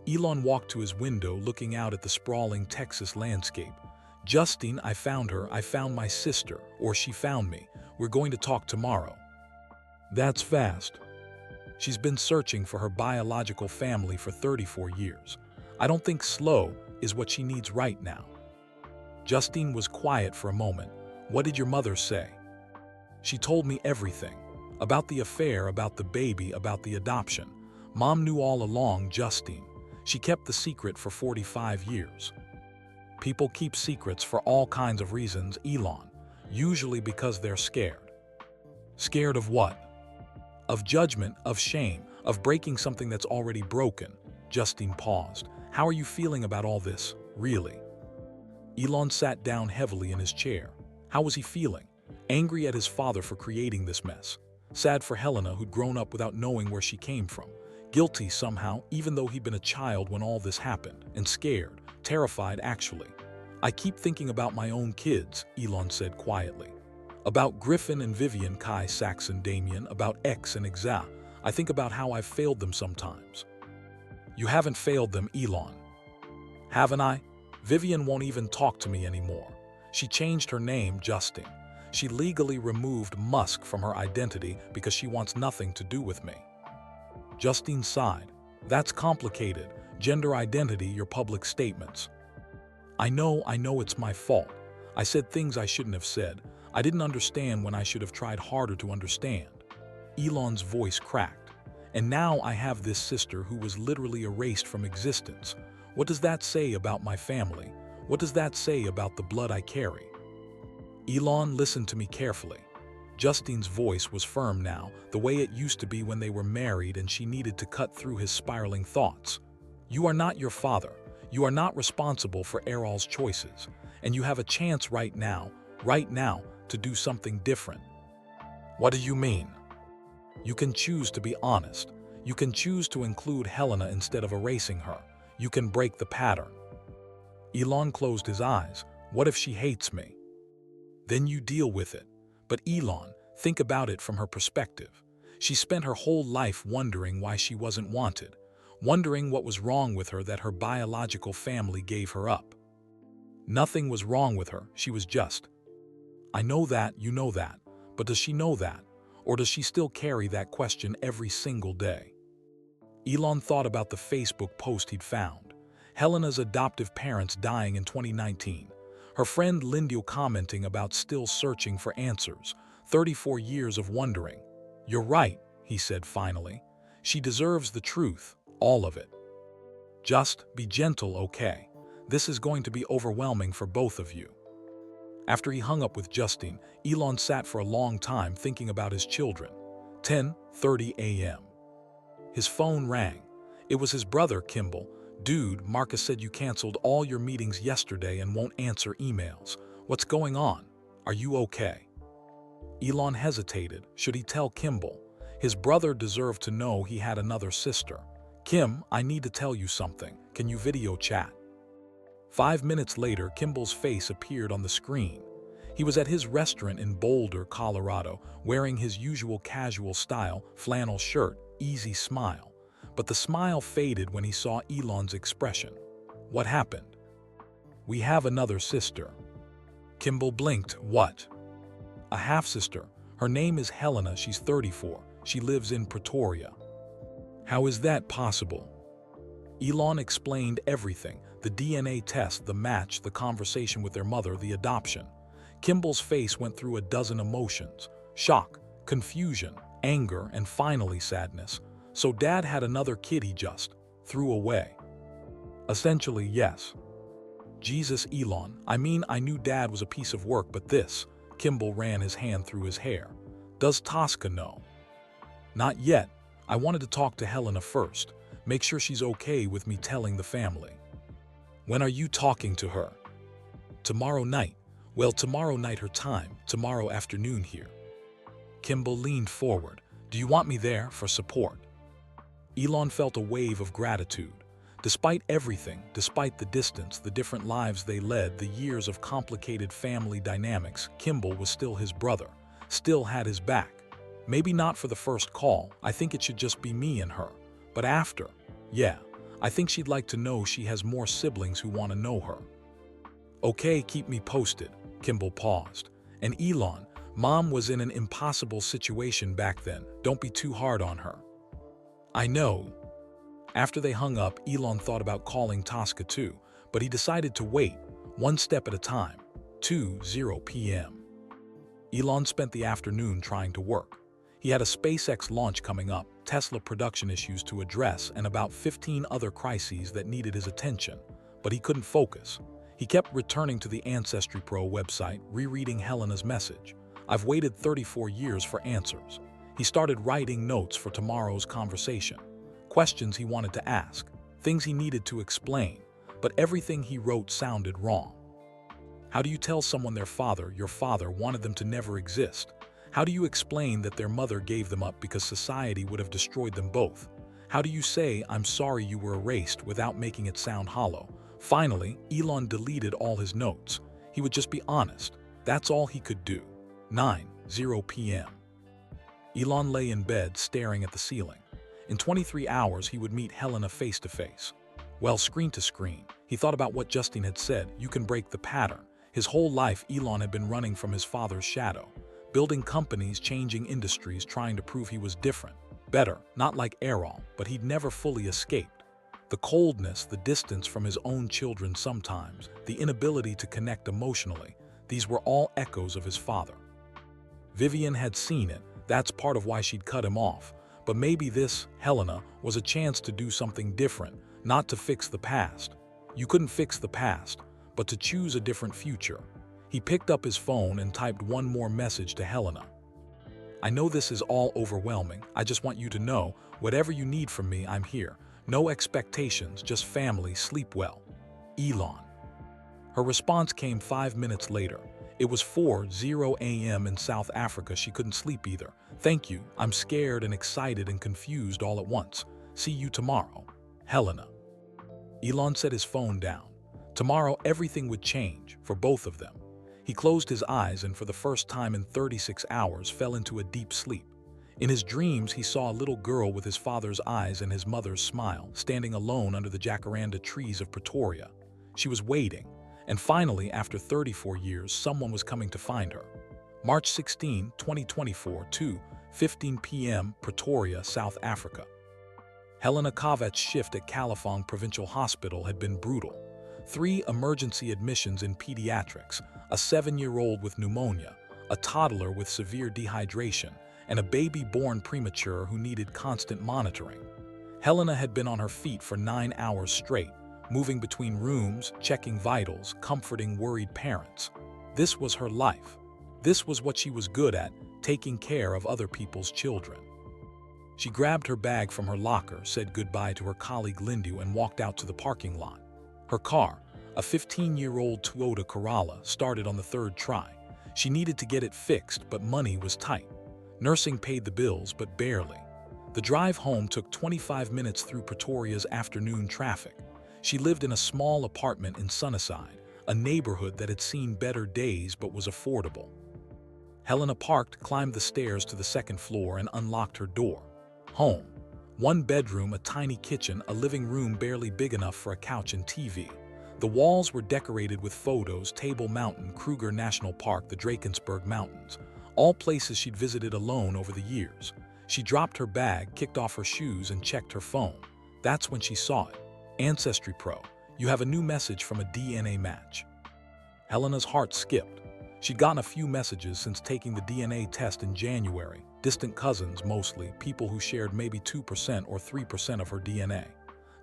Elon walked to his window, looking out at the sprawling Texas landscape. Justine, I found her. I found my sister, or she found me. We're going to talk tomorrow. That's fast. She's been searching for her biological family for 34 years. I don't think slow is what she needs right now. Justine was quiet for a moment. What did your mother say? She told me everything. About the affair, about the baby, about the adoption. Mom knew all along, Justine. She kept the secret for 45 years. People keep secrets for all kinds of reasons, Elon. Usually because they're scared. Scared of what? Of judgment, of shame, of breaking something that's already broken. Justine paused. How are you feeling about all this, really? Elon sat down heavily in his chair. How was he feeling? Angry at his father for creating this mess. Sad for Helena, who'd grown up without knowing where she came from. Guilty somehow, even though he'd been a child when all this happened. And scared, terrified actually. I keep thinking about my own kids, Elon said quietly. About Griffin and Vivian, Kai, Saxon, Damien, about X and Exa. I think about how I've failed them sometimes. You haven't failed them, Elon. Haven't I? Vivian won't even talk to me anymore. She changed her name, Justine. She legally removed Musk from her identity because she wants nothing to do with me. Justine sighed. That's complicated. Gender identity, your public statements. I know it's my fault. I said things I shouldn't have said. I didn't understand when I should have tried harder to understand. Elon's voice cracked. And now I have this sister who was literally erased from existence. What does that say about my family? What does that say about the blood I carry? Elon, listened to me carefully. Justine's voice was firm now, the way it used to be when they were married and she needed to cut through his spiraling thoughts. You are not your father. You are not responsible for Errol's choices. And you have a chance right now, to do something different. What do you mean? You can choose to be honest. You can choose to include Helena instead of erasing her. You can break the pattern. Elon closed his eyes. What if she hates me? Then you deal with it. But Elon, think about it from her perspective. She spent her whole life wondering why she wasn't wanted, wondering what was wrong with her that her biological family gave her up. Nothing was wrong with her, she was just. I know that, you know that, but does she know that? Or does she still carry that question every single day? Elon thought about the Facebook post he'd found. Helena's adoptive parents dying in 2019. Her friend Lindy commenting about still searching for answers. 34 years of wondering. You're right, he said finally. She deserves the truth, all of it. Just be gentle, okay? This is going to be overwhelming for both of you. After he hung up with Justine, Elon sat for a long time thinking about his children. 10:30 a.m. His phone rang. It was his brother, Kimball. Dude, Marcus said you canceled all your meetings yesterday and won't answer emails. What's going on? Are you okay? Elon hesitated. Should he tell Kimball? His brother deserved to know he had another sister. Kim, I need to tell you something. Can you video chat? 5 minutes later, Kimball's face appeared on the screen. He was at his restaurant in Boulder, Colorado, wearing his usual casual style, flannel shirt, easy smile. But the smile faded when he saw Elon's expression. What happened? We have another sister. Kimball blinked. What? a half-sister. Her name is Helena, she's 34. She lives in Pretoria. How is that possible? Elon explained everything: the DNA test, the match, the conversation with their mother, the adoption. Kimball's face went through a dozen emotions: shock, confusion, anger, and finally sadness. So Dad had another kid he just threw away. Essentially, yes. Jesus, Elon, I mean, I knew Dad was a piece of work, but this. Kimball ran his hand through his hair. Does Tosca know? Not yet. I wanted to talk to Helena first. Make sure she's okay with me telling the family. When are you talking to her? Tomorrow night. Well, tomorrow night her time, tomorrow afternoon here. Kimball leaned forward. Do you want me there for support? Elon felt a wave of gratitude. Despite everything, despite the distance, the different lives they led, the years of complicated family dynamics, Kimball was still his brother, still had his back. Maybe not for the first call, I think it should just be me and her. But after, yeah, I think she'd like to know she has more siblings who want to know her. Okay, keep me posted. Kimball paused. And Elon, Mom was in an impossible situation back then. Don't be too hard on her. I know. After they hung up, Elon thought about calling Tosca too, but he decided to wait, one step at a time. 2:00 p.m. Elon spent the afternoon trying to work. He had a SpaceX launch coming up, Tesla production issues to address, and about 15 other crises that needed his attention, but he couldn't focus. He kept returning to the Ancestry Pro website, rereading Helena's message. I've waited 34 years for answers. He started writing notes for tomorrow's conversation. Questions he wanted to ask, things he needed to explain, but everything he wrote sounded wrong. How do you tell someone your father wanted them to never exist? How do you explain that their mother gave them up because society would have destroyed them both? How do you say, I'm sorry you were erased, without making it sound hollow? Finally, Elon deleted all his notes. He would just be honest. That's all he could do. 9:00 p.m. Elon lay in bed staring at the ceiling. In 23 hours, he would meet Helena face to face. Well, screen to screen. He thought about what Justine had said: you can break the pattern. His whole life, Elon had been running from his father's shadow, building companies, changing industries, trying to prove he was different, better, not like Errol, but he'd never fully escaped. The coldness, the distance from his own children sometimes, the inability to connect emotionally, these were all echoes of his father. Vivian had seen it. That's part of why she'd cut him off. But maybe this, Helena, was a chance to do something different, not to fix the past. You couldn't fix the past, but to choose a different future. He picked up his phone and typed one more message to Helena. I know this is all overwhelming. I just want you to know, whatever you need from me, I'm here. No expectations, just family. Sleep well. Elon. Her response came 5 minutes later. It was 4:00 a.m. in South Africa. She couldn't sleep either. Thank you. I'm scared and excited and confused all at once. See you tomorrow. Helena. Elon set his phone down. Tomorrow everything would change for both of them. He closed his eyes and for the first time in 36 hours fell into a deep sleep. In his dreams, he saw a little girl with his father's eyes and his mother's smile, standing alone under the jacaranda trees of Pretoria. She was waiting. And finally, after 34 years, someone was coming to find her. March 16, 2024, 2:15 p.m., Pretoria, South Africa. Helena Kovacs' shift at Califong Provincial Hospital had been brutal. 3 emergency admissions in pediatrics, a 7-year-old with pneumonia, a toddler with severe dehydration, and a baby born premature who needed constant monitoring. Helena had been on her feet for 9 hours straight, moving between rooms, checking vitals, comforting worried parents. This was her life. This was what she was good at, taking care of other people's children. She grabbed her bag from her locker, said goodbye to her colleague Lindu, and walked out to the parking lot. Her car, a 15-year-old Toyota Corolla, started on the 3rd try. She needed to get it fixed, but money was tight. Nursing paid the bills, but barely. The drive home took 25 minutes through Pretoria's afternoon traffic. She lived in a small apartment in Sunnyside, a neighborhood that had seen better days but was affordable. Helena parked, climbed the stairs to the 2nd floor, and unlocked her door. Home. 1 bedroom, a tiny kitchen, a living room barely big enough for a couch and TV. The walls were decorated with photos: Table Mountain, Kruger National Park, the Drakensberg Mountains. all places she'd visited alone over the years. She dropped her bag, kicked off her shoes, and checked her phone. That's when she saw it. Ancestry Pro, you have a new message from a DNA match. Helena's heart skipped. She'd gotten a few messages since taking the DNA test in January. Distant cousins, mostly, people who shared maybe 2% or 3% of her DNA.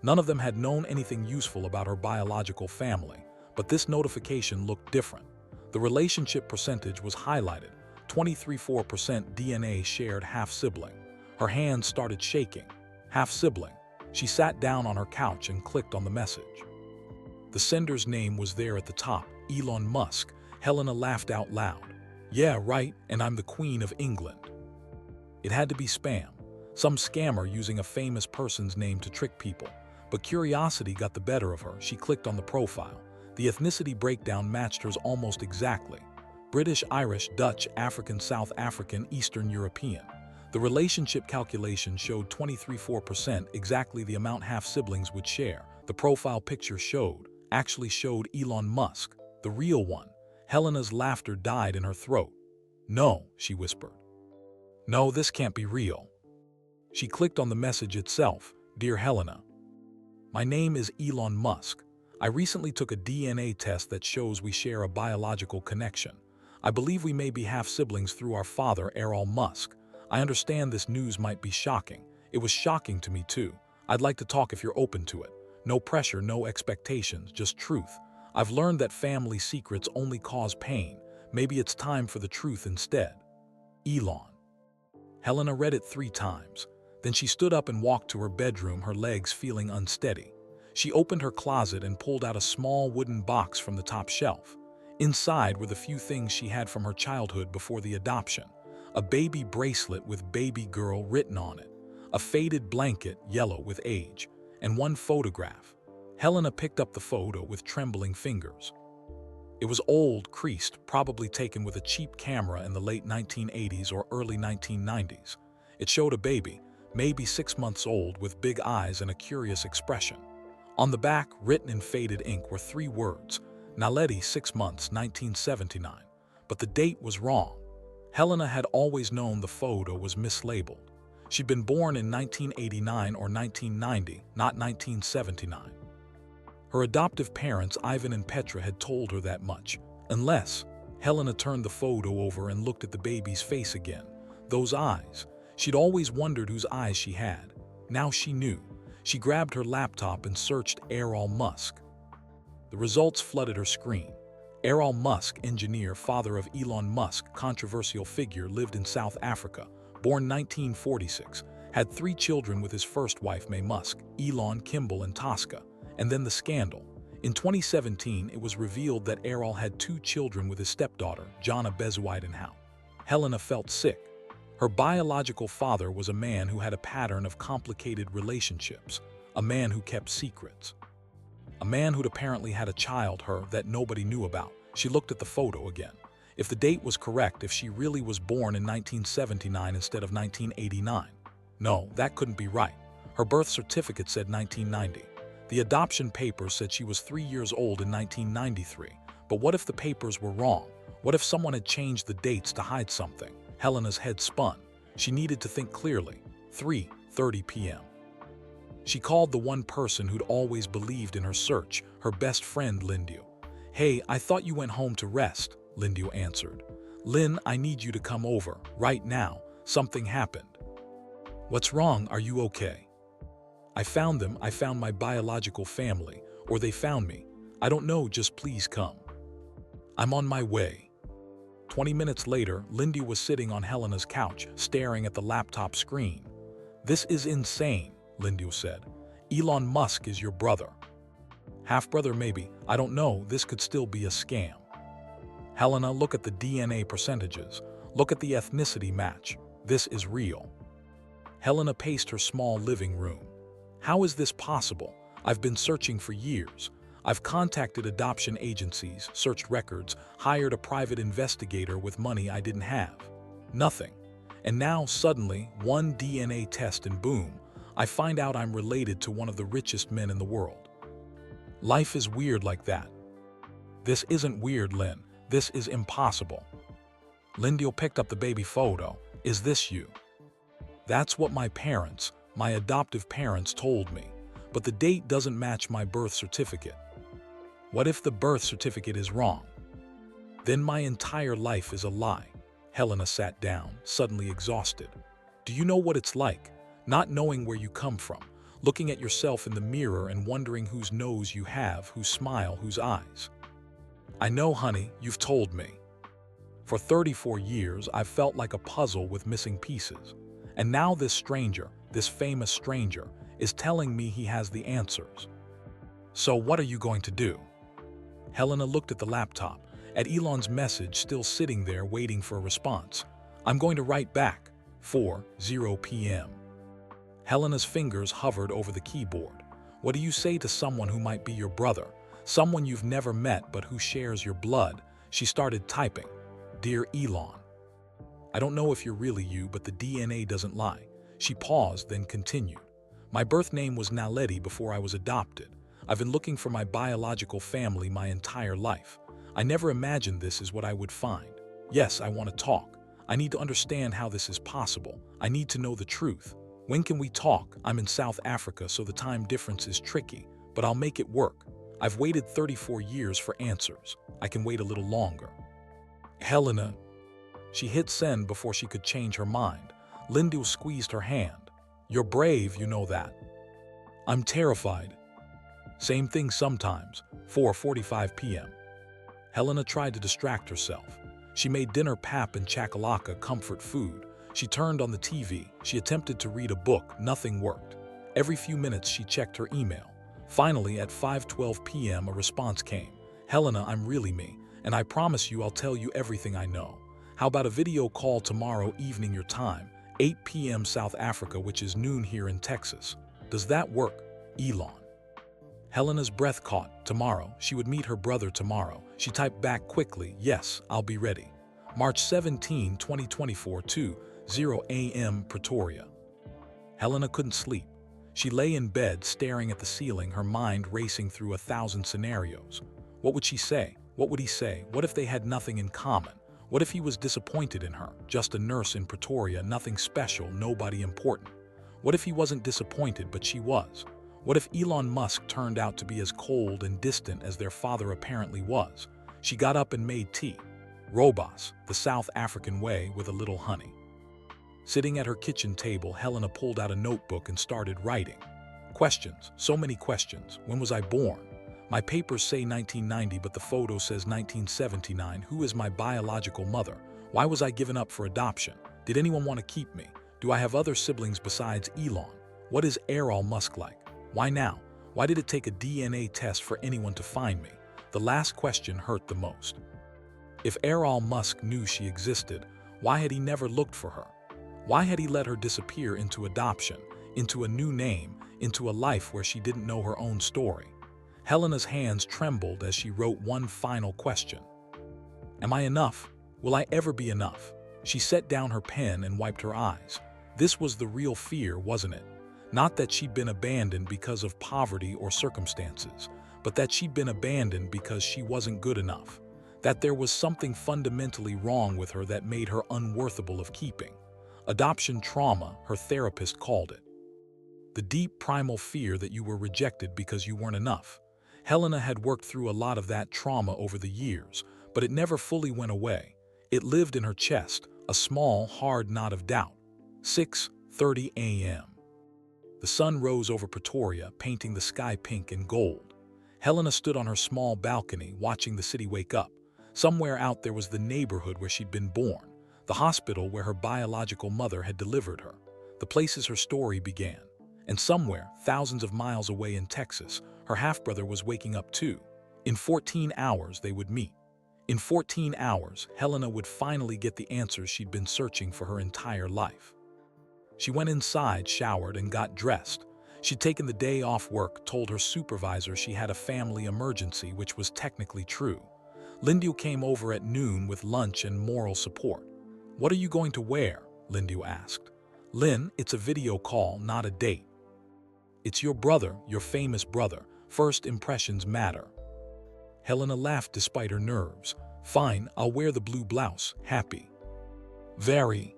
None of them had known anything useful about her biological family, but this notification looked different. The relationship percentage was highlighted. 23.4% DNA shared half-sibling. Her hands started shaking. Half-sibling. She sat down on her couch and clicked on the message. The sender's name was there at the top, Elon Musk. Helena laughed out loud. Yeah, right, and I'm the Queen of England. It had to be spam. Some scammer using a famous person's name to trick people. But curiosity got the better of her. She clicked on the profile. The ethnicity breakdown matched hers almost exactly. British, Irish, Dutch, African, South African, Eastern European. The relationship calculation showed 23.4%, exactly the amount half-siblings would share. The profile picture actually showed Elon Musk, the real one. Helena's laughter died in her throat. No, she whispered. No, this can't be real. She clicked on the message itself. Dear Helena, my name is Elon Musk. I recently took a DNA test that shows we share a biological connection. I believe we may be half-siblings through our father, Elon Musk. I understand this news might be shocking. It was shocking to me too. I'd like to talk if you're open to it. No pressure, no expectations, just truth. I've learned that family secrets only cause pain. Maybe it's time for the truth instead. Elon. Helena read it 3 times. Then she stood up and walked to her bedroom, her legs feeling unsteady. She opened her closet and pulled out a small wooden box from the top shelf. Inside were the few things she had from her childhood before the adoption. A baby bracelet with baby girl written on it. A faded blanket, yellow with age. And one photograph. Helena picked up the photo with trembling fingers. It was old, creased, probably taken with a cheap camera in the late 1980s or early 1990s. It showed a baby, maybe 6 months old, with big eyes and a curious expression. On the back, written in faded ink, were 3 words, Naledi, 6 months, 1979. But the date was wrong. Helena had always known the photo was mislabeled. She'd been born in 1989 or 1990, not 1979. Her adoptive parents, Ivan and Petra, had told her that much. Unless, Helena turned the photo over and looked at the baby's face again. Those eyes. She'd always wondered whose eyes she had. Now she knew. She grabbed her laptop and searched Elon Musk. The results flooded her screen. Elon Musk, engineer, father of Elon Musk, controversial figure, lived in South Africa, born 1946, had 3 children with his first wife, May Musk, Elon, Kimball, and Tosca. And then the scandal. In 2017, it was revealed that Errol had 2 children with his stepdaughter, Jana Bezwidenhout. Helena felt sick. Her biological father was a man who had a pattern of complicated relationships, a man who kept secrets. A man who'd apparently had a child, that nobody knew about. She looked at the photo again. If the date was correct, if she really was born in 1979 instead of 1989. No, that couldn't be right. Her birth certificate said 1990. The adoption papers said she was 3 years old in 1993. But what if the papers were wrong? What if someone had changed the dates to hide something? Helena's head spun. She needed to think clearly. 3:30 p.m. She called the one person who'd always believed in her search, her best friend, Lindu. Hey, I thought you went home to rest, Lindu answered. Lynn, I need you to come over, right now. Something happened. What's wrong? Are you okay? I found them. I found my biological family. Or they found me. I don't know, just please come. I'm on my way. 20 minutes later, Lindy was sitting on Helena's couch, staring at the laptop screen. This is insane, Lindy said. Elon Musk is your brother. Half-brother maybe. I don't know. This could still be a scam. Helena, look at the DNA percentages. Look at the ethnicity match. This is real. Helena paced her small living room. How is this possible? I've been searching for years. I've contacted adoption agencies, searched records, hired a private investigator with money I didn't have. Nothing. And now, suddenly, one DNA test and boom, I find out I'm related to one of the richest men in the world. Life is weird like that. This isn't weird, Lynn. This is impossible. Lindy picked up the baby photo. Is this you? That's what my adoptive parents told me, but the date doesn't match my birth certificate. What if the birth certificate is wrong? Then my entire life is a lie. Helena sat down, suddenly exhausted. Do you know what it's like, not knowing where you come from, looking at yourself in the mirror and wondering whose nose you have, whose smile, whose eyes? I know, honey, you've told me. For 34 years, I've felt like a puzzle with missing pieces. And now this stranger, this famous stranger, is telling me he has the answers. So what are you going to do? Helena looked at the laptop, at Elon's message still sitting there waiting for a response. I'm going to write back. 4:0 p.m. Helena's fingers hovered over the keyboard. What do you say to someone who might be your brother, someone you've never met but who shares your blood? She started typing. Dear Elon, I don't know if you're really you, but the DNA doesn't lie. She paused, then continued. My birth name was Naledi before I was adopted. I've been looking for my biological family my entire life. I never imagined this is what I would find. Yes, I want to talk. I need to understand how this is possible. I need to know the truth. When can we talk? I'm in South Africa, so the time difference is tricky, but I'll make it work. I've waited 34 years for answers. I can wait a little longer. Helena. She hit send before she could change her mind. Lindy squeezed her hand. You're brave, you know that. I'm terrified. Same thing sometimes. 4:45 p.m. Helena tried to distract herself. She made dinner pap and chakalaka comfort food. She turned on the TV. She attempted to read a book. Nothing worked. Every few minutes she checked her email. Finally, at 5:12 p.m. a response came. Helena, I'm really me, and I promise you I'll tell you everything I know. How about a video call tomorrow evening your time, 8 p.m. South Africa, which is noon here in Texas? Does that work, Elon? Helena's breath caught. Tomorrow. She would meet her brother tomorrow. She typed back quickly, yes, I'll be ready. March 17, 2024, 2:0 a.m. Pretoria. Helena couldn't sleep. She lay in bed staring at the ceiling, her mind racing through 1,000 scenarios. What would she say? What would he say? What if they had nothing in common? What if he was disappointed in her? Just a nurse in Pretoria, nothing special, nobody important. What if he wasn't disappointed, but she was? What if Elon Musk turned out to be as cold and distant as their father apparently was? She got up and made tea. Robas, the South African way, with a little honey. Sitting at her kitchen table, Helena pulled out a notebook and started writing. Questions, so many questions. When was I born? My papers say 1990, but the photo says 1979. Who is my biological mother? Why was I given up for adoption? Did anyone want to keep me? Do I have other siblings besides Elon? What is Elon Musk like? Why now? Why did it take a DNA test for anyone to find me? The last question hurt the most. If Elon Musk knew she existed, why had he never looked for her? Why had he let her disappear into adoption, into a new name, into a life where she didn't know her own story? Helena's hands trembled as she wrote one final question. Am I enough? Will I ever be enough? She set down her pen and wiped her eyes. This was the real fear, wasn't it? Not that she'd been abandoned because of poverty or circumstances, but that she'd been abandoned because she wasn't good enough. That there was something fundamentally wrong with her that made her unworthable of keeping. Adoption trauma, her therapist called it. The deep primal fear that you were rejected because you weren't enough. Helena had worked through a lot of that trauma over the years, but it never fully went away. It lived in her chest, a small, hard knot of doubt. 6:30 a.m. The sun rose over Pretoria, painting the sky pink and gold. Helena stood on her small balcony, watching the city wake up. Somewhere out there was the neighborhood where she'd been born, the hospital where her biological mother had delivered her, the places her story began. And somewhere, thousands of miles away in Texas, her half-brother was waking up too. In 14 hours, they would meet. In 14 hours, Helena would finally get the answers she'd been searching for her entire life. She went inside, showered, and got dressed. She'd taken the day off work, told her supervisor she had a family emergency, which was technically true. Lindy came over at noon with lunch and moral support. What are you going to wear? Lindy asked. Lynn, it's a video call, not a date. It's your brother, your famous brother. First impressions matter. Helena laughed despite her nerves. Fine, I'll wear the blue blouse, happy. Very.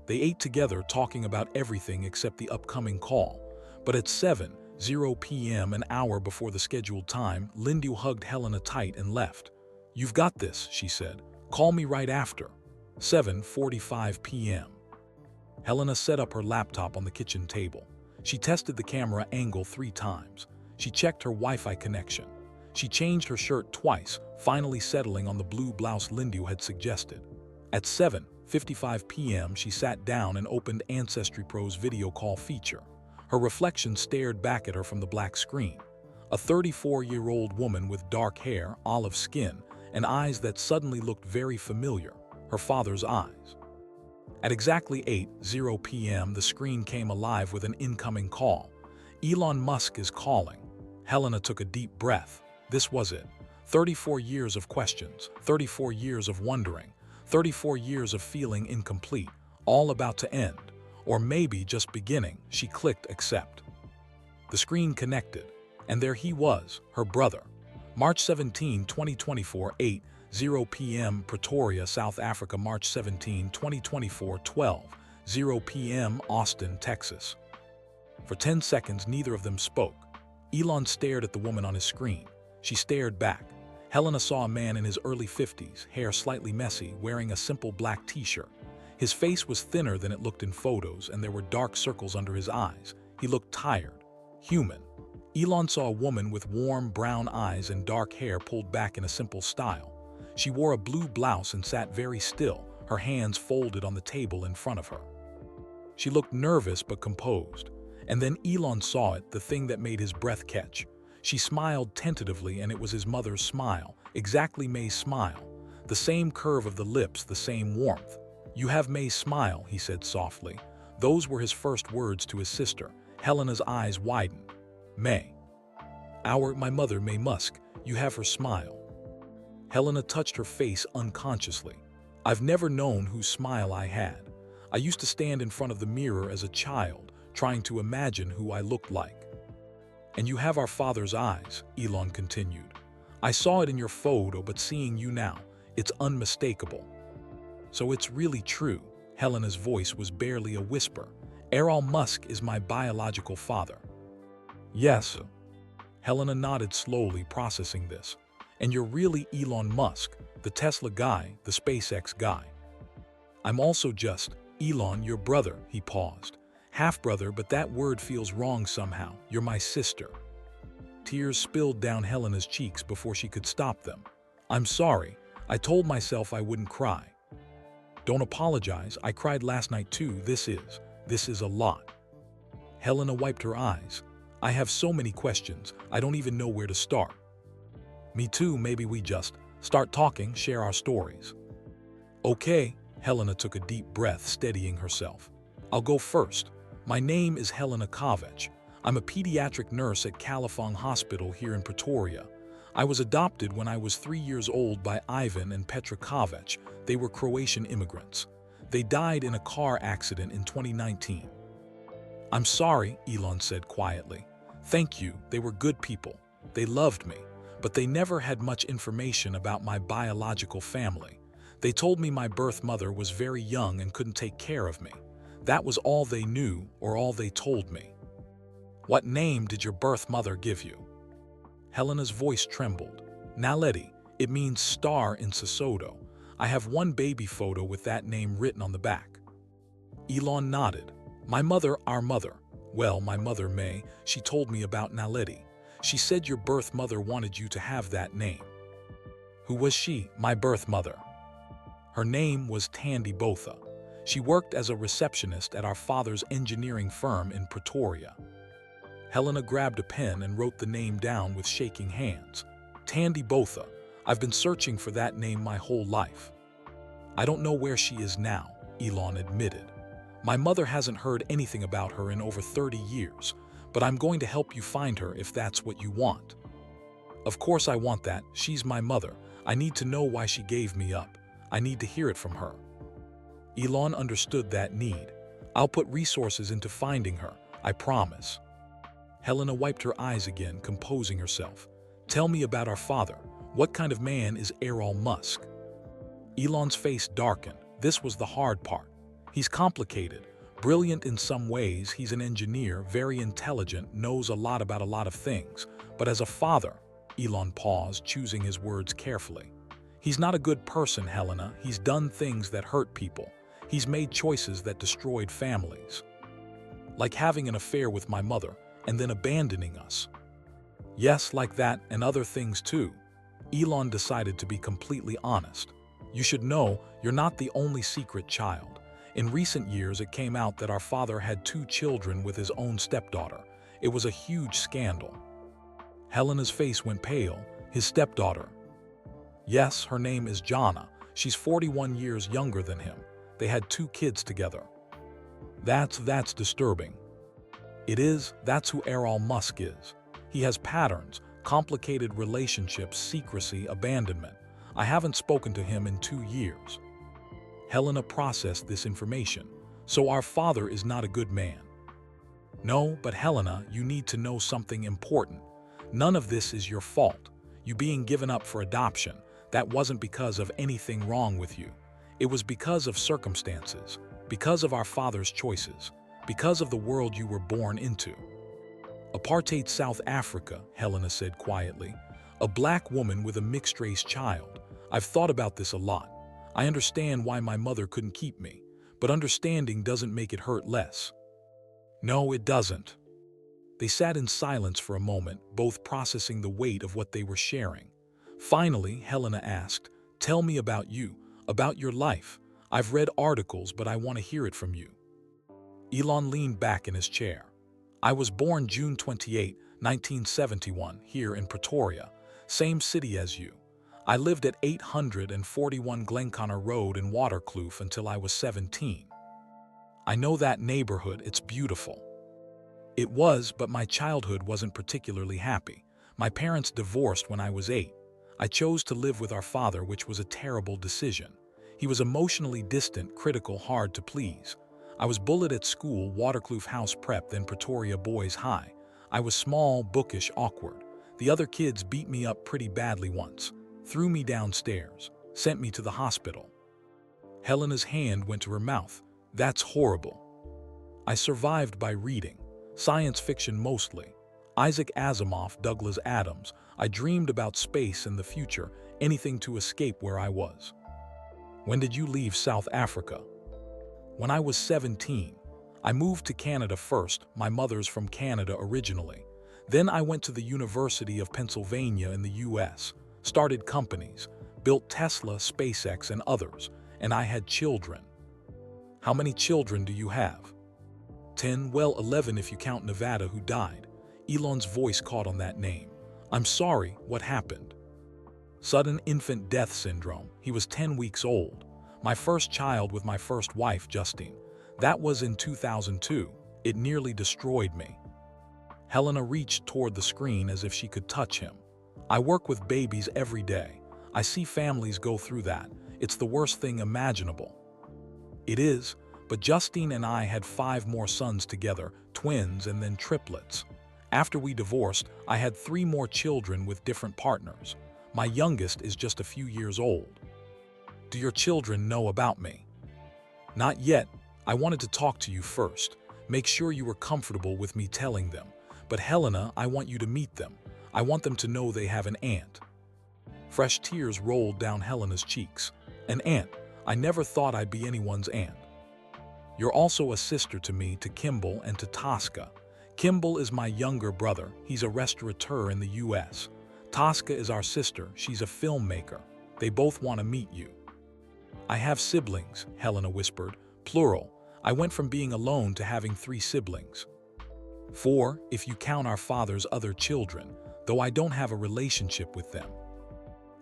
They ate together, talking about everything except the upcoming call. But at 7:00 p.m., an hour before the scheduled time, Lindu hugged Helena tight and left. "You've got this," she said. "Call me right after." 7:45 p.m. Helena set up her laptop on the kitchen table. She tested the camera angle 3 times. She checked her Wi-Fi connection. She changed her shirt twice, finally settling on the blue blouse Lindu had suggested. At 7:55 p.m., she sat down and opened Ancestry Pro's video call feature. Her reflection stared back at her from the black screen. A 34-year-old woman with dark hair, olive skin, and eyes that suddenly looked very familiar, her father's eyes. At exactly 8:00 p.m., the screen came alive with an incoming call. "Elon Musk is calling." Helena took a deep breath. This was it. 34 years of questions, 34 years of wondering, 34 years of feeling incomplete, all about to end. Or maybe just beginning. She clicked accept. The screen connected, and there he was, her brother. March 17, 2024, 8:00 p.m. Pretoria, South Africa. March 17, 2024, 12:00 p.m. Austin, Texas. For 10 seconds, neither of them spoke. Elon stared at the woman on his screen. She stared back. Helena saw a man in his early 50s, hair slightly messy, wearing a simple black t-shirt. His face was thinner than it looked in photos, and there were dark circles under his eyes. He looked tired, human. Elon saw a woman with warm brown eyes and dark hair pulled back in a simple style. She wore a blue blouse and sat very still, her hands folded on the table in front of her. She looked nervous but composed. And then Elon saw it, the thing that made his breath catch. She smiled tentatively, and it was his mother's smile, exactly May's smile. The same curve of the lips, the same warmth. "You have May's smile," he said softly. Those were his first words to his sister. Helena's eyes widened. "May. My mother, May Musk. You have her smile." Helena touched her face unconsciously. "I've never known whose smile I had. I used to stand in front of the mirror as a child, trying to imagine who I looked like." "And you have our father's eyes," Elon continued. "I saw it in your photo, but seeing you now, it's unmistakable." "So it's really true." Helena's voice was barely a whisper. "Elon Musk is my biological father." "Yes." Helena nodded slowly, processing this. "And you're really Elon Musk, the Tesla guy, the SpaceX guy." "I'm also just, Elon, your brother," he paused. "Half-brother, but that word feels wrong somehow. You're my sister." Tears spilled down Helena's cheeks before she could stop them. "I'm sorry. I told myself I wouldn't cry." "Don't apologize. I cried last night too. This is a lot." Helena wiped her eyes. "I have so many questions. I don't even know where to start." "Me too. Maybe we just start talking, share our stories." "Okay." Helena took a deep breath, steadying herself. "I'll go first. My name is Helena Kovac. I'm a pediatric nurse at Califong Hospital here in Pretoria. I was adopted when I was 3 years old by Ivan and Petra Kovac. They were Croatian immigrants. They died in a car accident in 2019. "I'm sorry," Elon said quietly. "Thank you. They were good people. They loved me. But they never had much information about my biological family. They told me my birth mother was very young and couldn't take care of me. That was all they knew, or all they told me." "What name did your birth mother give you?" Helena's voice trembled. "Naledi. It means star in Sesotho. I have one baby photo with that name written on the back." Elon nodded. "My mother, our mother. Well, my mother, May, she told me about Naledi. She said your birth mother wanted you to have that name." "Who was she, my birth mother?" "Her name was Tandy Botha. She worked as a receptionist at our father's engineering firm in Pretoria." Helena grabbed a pen and wrote the name down with shaking hands. "Tandy Botha. I've been searching for that name my whole life." "I don't know where she is now," Elon admitted. "My mother hasn't heard anything about her in over 30 years, but I'm going to help you find her if that's what you want." "Of course I want that. She's my mother. I need to know why she gave me up. I need to hear it from her." Elon understood that need. "I'll put resources into finding her, I promise." Helena wiped her eyes again, composing herself. "Tell me about our father. What kind of man is Elon Musk?" Elon's face darkened. This was the hard part. He's complicated, brilliant in some ways. He's an engineer, very intelligent, knows a lot about a lot of things. But as a father, Elon paused, choosing his words carefully. He's not a good person, Helena. He's done things that hurt people. He's made choices that destroyed families. Like having an affair with my mother and then abandoning us. Yes, like that and other things too. Elon decided to be completely honest. You should know, you're not the only secret child. In recent years, it came out that our father had 2 children with his own stepdaughter. It was a huge scandal. Helena's face went pale. His stepdaughter. Yes, her name is Jana. She's 41 years younger than him. They had 2 kids together. That's disturbing. It is. That's who Elon Musk is. He has patterns, complicated relationships, secrecy, abandonment. I haven't spoken to him in 2 years. Helena processed this information. So our father is not a good man. No, but Helena, you need to know something important. None of this is your fault. You being given up for adoption, that wasn't because of anything wrong with you. It was because of circumstances, because of our father's choices, because of the world you were born into. Apartheid South Africa, Helena said quietly. A black woman with a mixed-race child. I've thought about this a lot. I understand why my mother couldn't keep me, but understanding doesn't make it hurt less. No, it doesn't. They sat in silence for a moment, both processing the weight of what they were sharing. Finally, Helena asked, "Tell me about you, about your life. I've read articles, but I want to hear it from you." Elon leaned back in his chair. I was born June 28, 1971, here in Pretoria, same city as you. I lived at 841 Glenconnor Road in Waterkloof until I was 17. I know that neighborhood, it's beautiful. It was, but my childhood wasn't particularly happy. My parents divorced when I was 8. I chose to live with our father, which was a terrible decision. He was emotionally distant, critical, hard to please. I was bullied at school, Waterkloof House Prep, then Pretoria Boys High. I was small, bookish, awkward. The other kids beat me up pretty badly once, threw me downstairs, sent me to the hospital. Helena's hand went to her mouth. That's horrible. I survived by reading. Science fiction mostly. Isaac Asimov, Douglas Adams. I dreamed about space and the future, anything to escape where I was. When did you leave South Africa? When I was 17. I moved to Canada first. My mother's from Canada originally. Then I went to the University of Pennsylvania in the US, started companies, built Tesla, SpaceX, and others, and I had children. How many children do you have? 10, well, 11 if you count Nevada, who died. Elon's voice caught on that name. I'm sorry, what happened? Sudden infant death syndrome. He was 10 weeks old. My first child with my first wife, Justine. That was in 2002. It nearly destroyed me. Helena reached toward the screen as if she could touch him. I work with babies every day. I see families go through that. It's the worst thing imaginable. It is, but Justine and I had 5 more sons together, twins and then triplets. After we divorced, I had 3 more children with different partners. My youngest is just a few years old. Do your children know about me? Not yet. I wanted to talk to you first. Make sure you were comfortable with me telling them. But Helena, I want you to meet them. I want them to know they have an aunt. Fresh tears rolled down Helena's cheeks. An aunt. I never thought I'd be anyone's aunt. You're also a sister to me, to Kimball and to Tosca. Kimball is my younger brother. He's a restaurateur in the US. Tosca is our sister. She's a filmmaker. They both want to meet you. I have siblings, Helena whispered, plural. I went from being alone to having 3 siblings. 4, if you count our father's other children, though I don't have a relationship with them.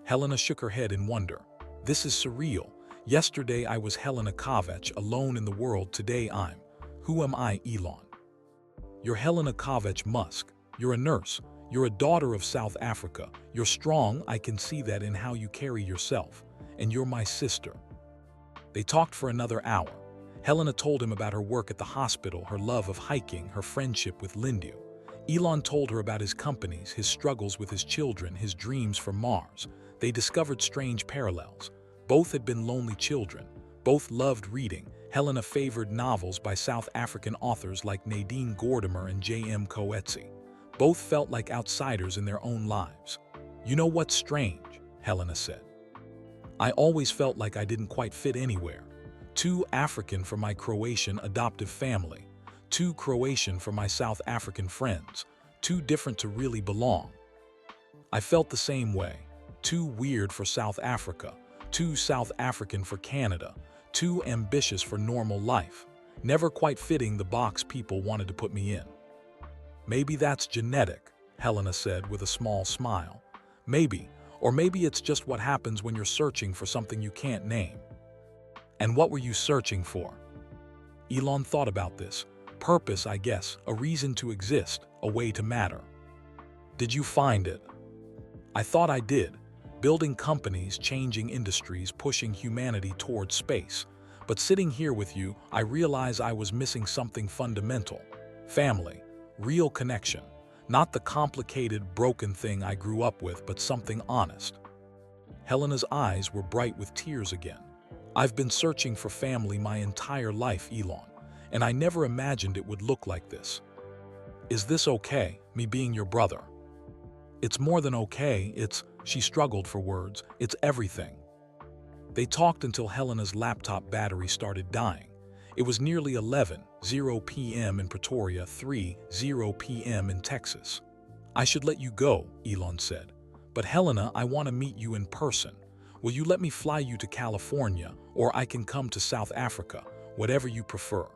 Helena shook her head in wonder. This is surreal. Yesterday I was Helena Kovac, alone in the world. Today I'm. Who am I, Elon? You're Helena Kovac Musk. You're a nurse. You're a daughter of South Africa. You're strong. I can see that in how you carry yourself. And you're my sister. They talked for another hour. Helena told him about her work at the hospital, her love of hiking, her friendship with Lindu. Elon told her about his companies, his struggles with his children, his dreams for Mars. They discovered strange parallels. Both had been lonely children. Both loved reading. Helena favored novels by South African authors like Nadine Gordimer and J.M. Coetzee. Both felt like outsiders in their own lives. "You know what's strange?" Helena said. "I always felt like I didn't quite fit anywhere. Too African for my Croatian adoptive family, too Croatian for my South African friends, too different to really belong. I felt the same way. Too weird for South Africa, too South African for Canada, too ambitious for normal life, never quite fitting the box people wanted to put me in." "Maybe that's genetic," Helena said with a small smile. "Maybe, or maybe it's just what happens when you're searching for something you can't name." "And what were you searching for?" Elon thought about this. "Purpose, I guess, a reason to exist, a way to matter." "Did you find it?" "I thought I did. Building companies, changing industries, pushing humanity towards space. But sitting here with you, I realize I was missing something fundamental. Family, real connection. Not the complicated, broken thing I grew up with, but something honest." Helena's eyes were bright with tears again. "I've been searching for family my entire life, Elon, and I never imagined it would look like this. Is this okay, me being your brother?" "It's more than okay, she struggled for words, "it's everything." They talked until Helena's laptop battery started dying. It was nearly 11:00 p.m. in Pretoria, 3:00 p.m. in Texas. "I should let you go," Elon said. "But Helena, I want to meet you in person. Will you let me fly you to California, or I can come to South Africa, whatever you prefer?"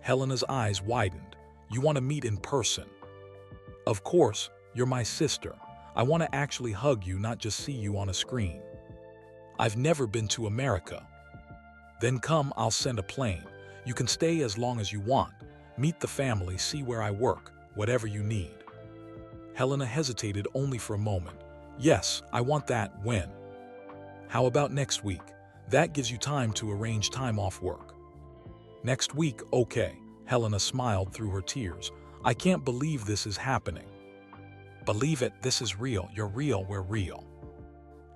Helena's eyes widened. "You want to meet in person?" "Of course, you're my sister. I want to actually hug you, not just see you on a screen." "I've never been to America." "Then come, I'll send a plane. You can stay as long as you want. Meet the family, see where I work, whatever you need." Helena hesitated only for a moment. "Yes, I want that. When?" "How about next week? That gives you time to arrange time off work." "Next week, okay." Helena smiled through her tears. "I can't believe this is happening." "Believe it, this is real. You're real, we're real."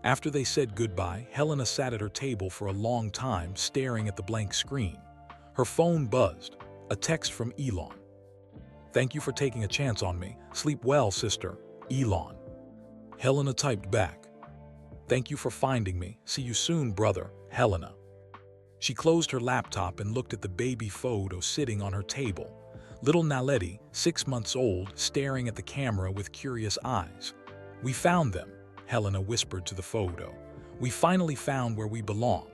After they said goodbye, Helena sat at her table for a long time, staring at the blank screen. Her phone buzzed. A text from Elon. "Thank you for taking a chance on me. Sleep well, sister. Elon." Helena typed back. "Thank you for finding me. See you soon, brother. Helena." She closed her laptop and looked at the baby photo sitting on her table. Little Naledi, 6 months old, staring at the camera with curious eyes. "We found them," Helena whispered to the photo. "We finally found where we belong."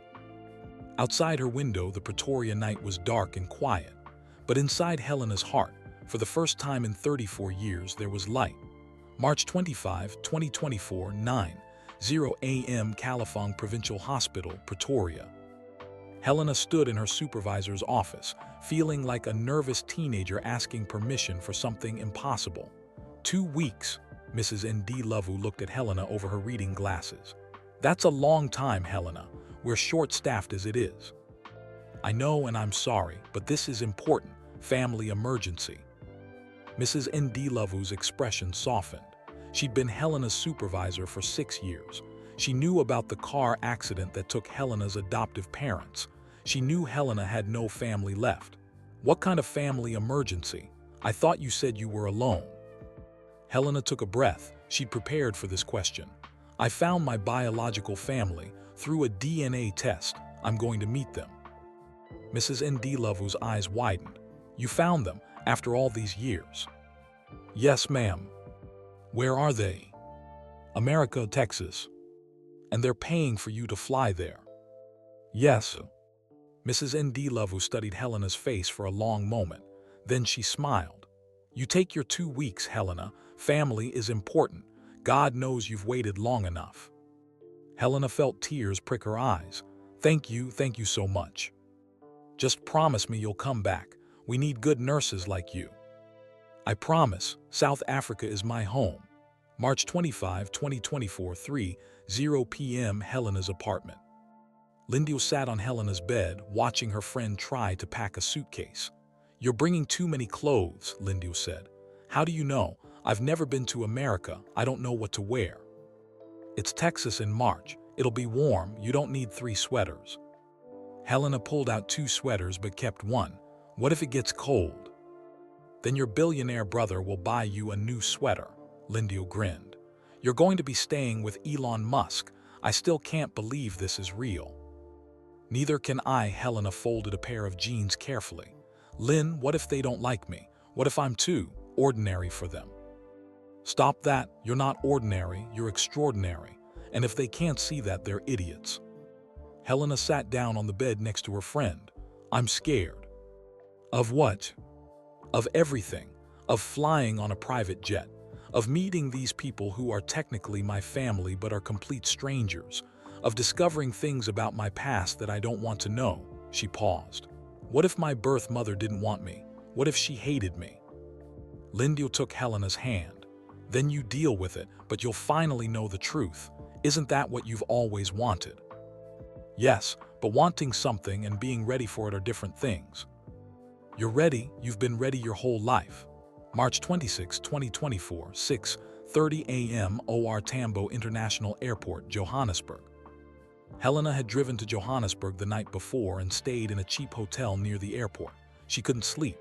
Outside her window, the Pretoria night was dark and quiet. But inside Helena's heart, for the first time in 34 years, there was light. March 25, 2024, 9:00 a.m. Kalafong Provincial Hospital, Pretoria. Helena stood in her supervisor's office, feeling like a nervous teenager asking permission for something impossible. 2 weeks, Mrs. Ndlovu looked at Helena over her reading glasses. "That's a long time, Helena. We're short-staffed as it is." "I know, and I'm sorry, but this is important. Family emergency." Mrs. Ndlovu's expression softened. She'd been Helena's supervisor for 6 years. She knew about the car accident that took Helena's adoptive parents. She knew Helena had no family left. "What kind of family emergency? I thought you said you were alone." Helena took a breath. She'd prepared for this question. "I found my biological family through a DNA test. I'm going to meet them." Mrs. Ndlovu's eyes widened. "You found them after all these years?" "Yes, ma'am." "Where are they?" "America, Texas." "And they're paying for you to fly there?" "Yes." Mrs. Ndlovu studied Helena's face for a long moment. Then she smiled. "You take your 2 weeks, Helena. Family is important. God knows you've waited long enough." Helena felt tears prick her eyes. Thank you so much. Just promise me you'll come back. We need good nurses like you." "I promise. South Africa is my home." March 25, 2024, 3:00 p.m. Helena's apartment. Lindy sat on Helena's bed, watching her friend try to pack a suitcase. "You're bringing too many clothes," Lindy said. "How do you know? I've never been to America. I don't know what to wear." "It's Texas in March. It'll be warm. You don't need 3 sweaters." Helena pulled out 2 sweaters but kept one. What if it gets cold? Then your billionaire brother will buy you a new sweater. Lindy grinned. You're going to be staying with Elon Musk. I still can't believe this is real. Neither can I. Helena folded a pair of jeans carefully. Lynn, what if they don't like me? What if I'm too ordinary for them? Stop that. You're not ordinary, you're extraordinary. And if they can't see that, they're idiots. Helena sat down on the bed next to her friend. I'm scared. Of what? Of everything. Of flying on a private jet. Of meeting these people who are technically my family but are complete strangers. Of discovering things about my past that I don't want to know. She paused. What if my birth mother didn't want me? What if she hated me? Lindy took Helena's hand. Then you deal with it, but you'll finally know the truth. Isn't that what you've always wanted? Yes, but wanting something and being ready for it are different things. You're ready, you've been ready your whole life. March 26, 2024, 6:30 a.m. OR Tambo International Airport, Johannesburg. Helena had driven to Johannesburg the night before and stayed in a cheap hotel near the airport. She couldn't sleep.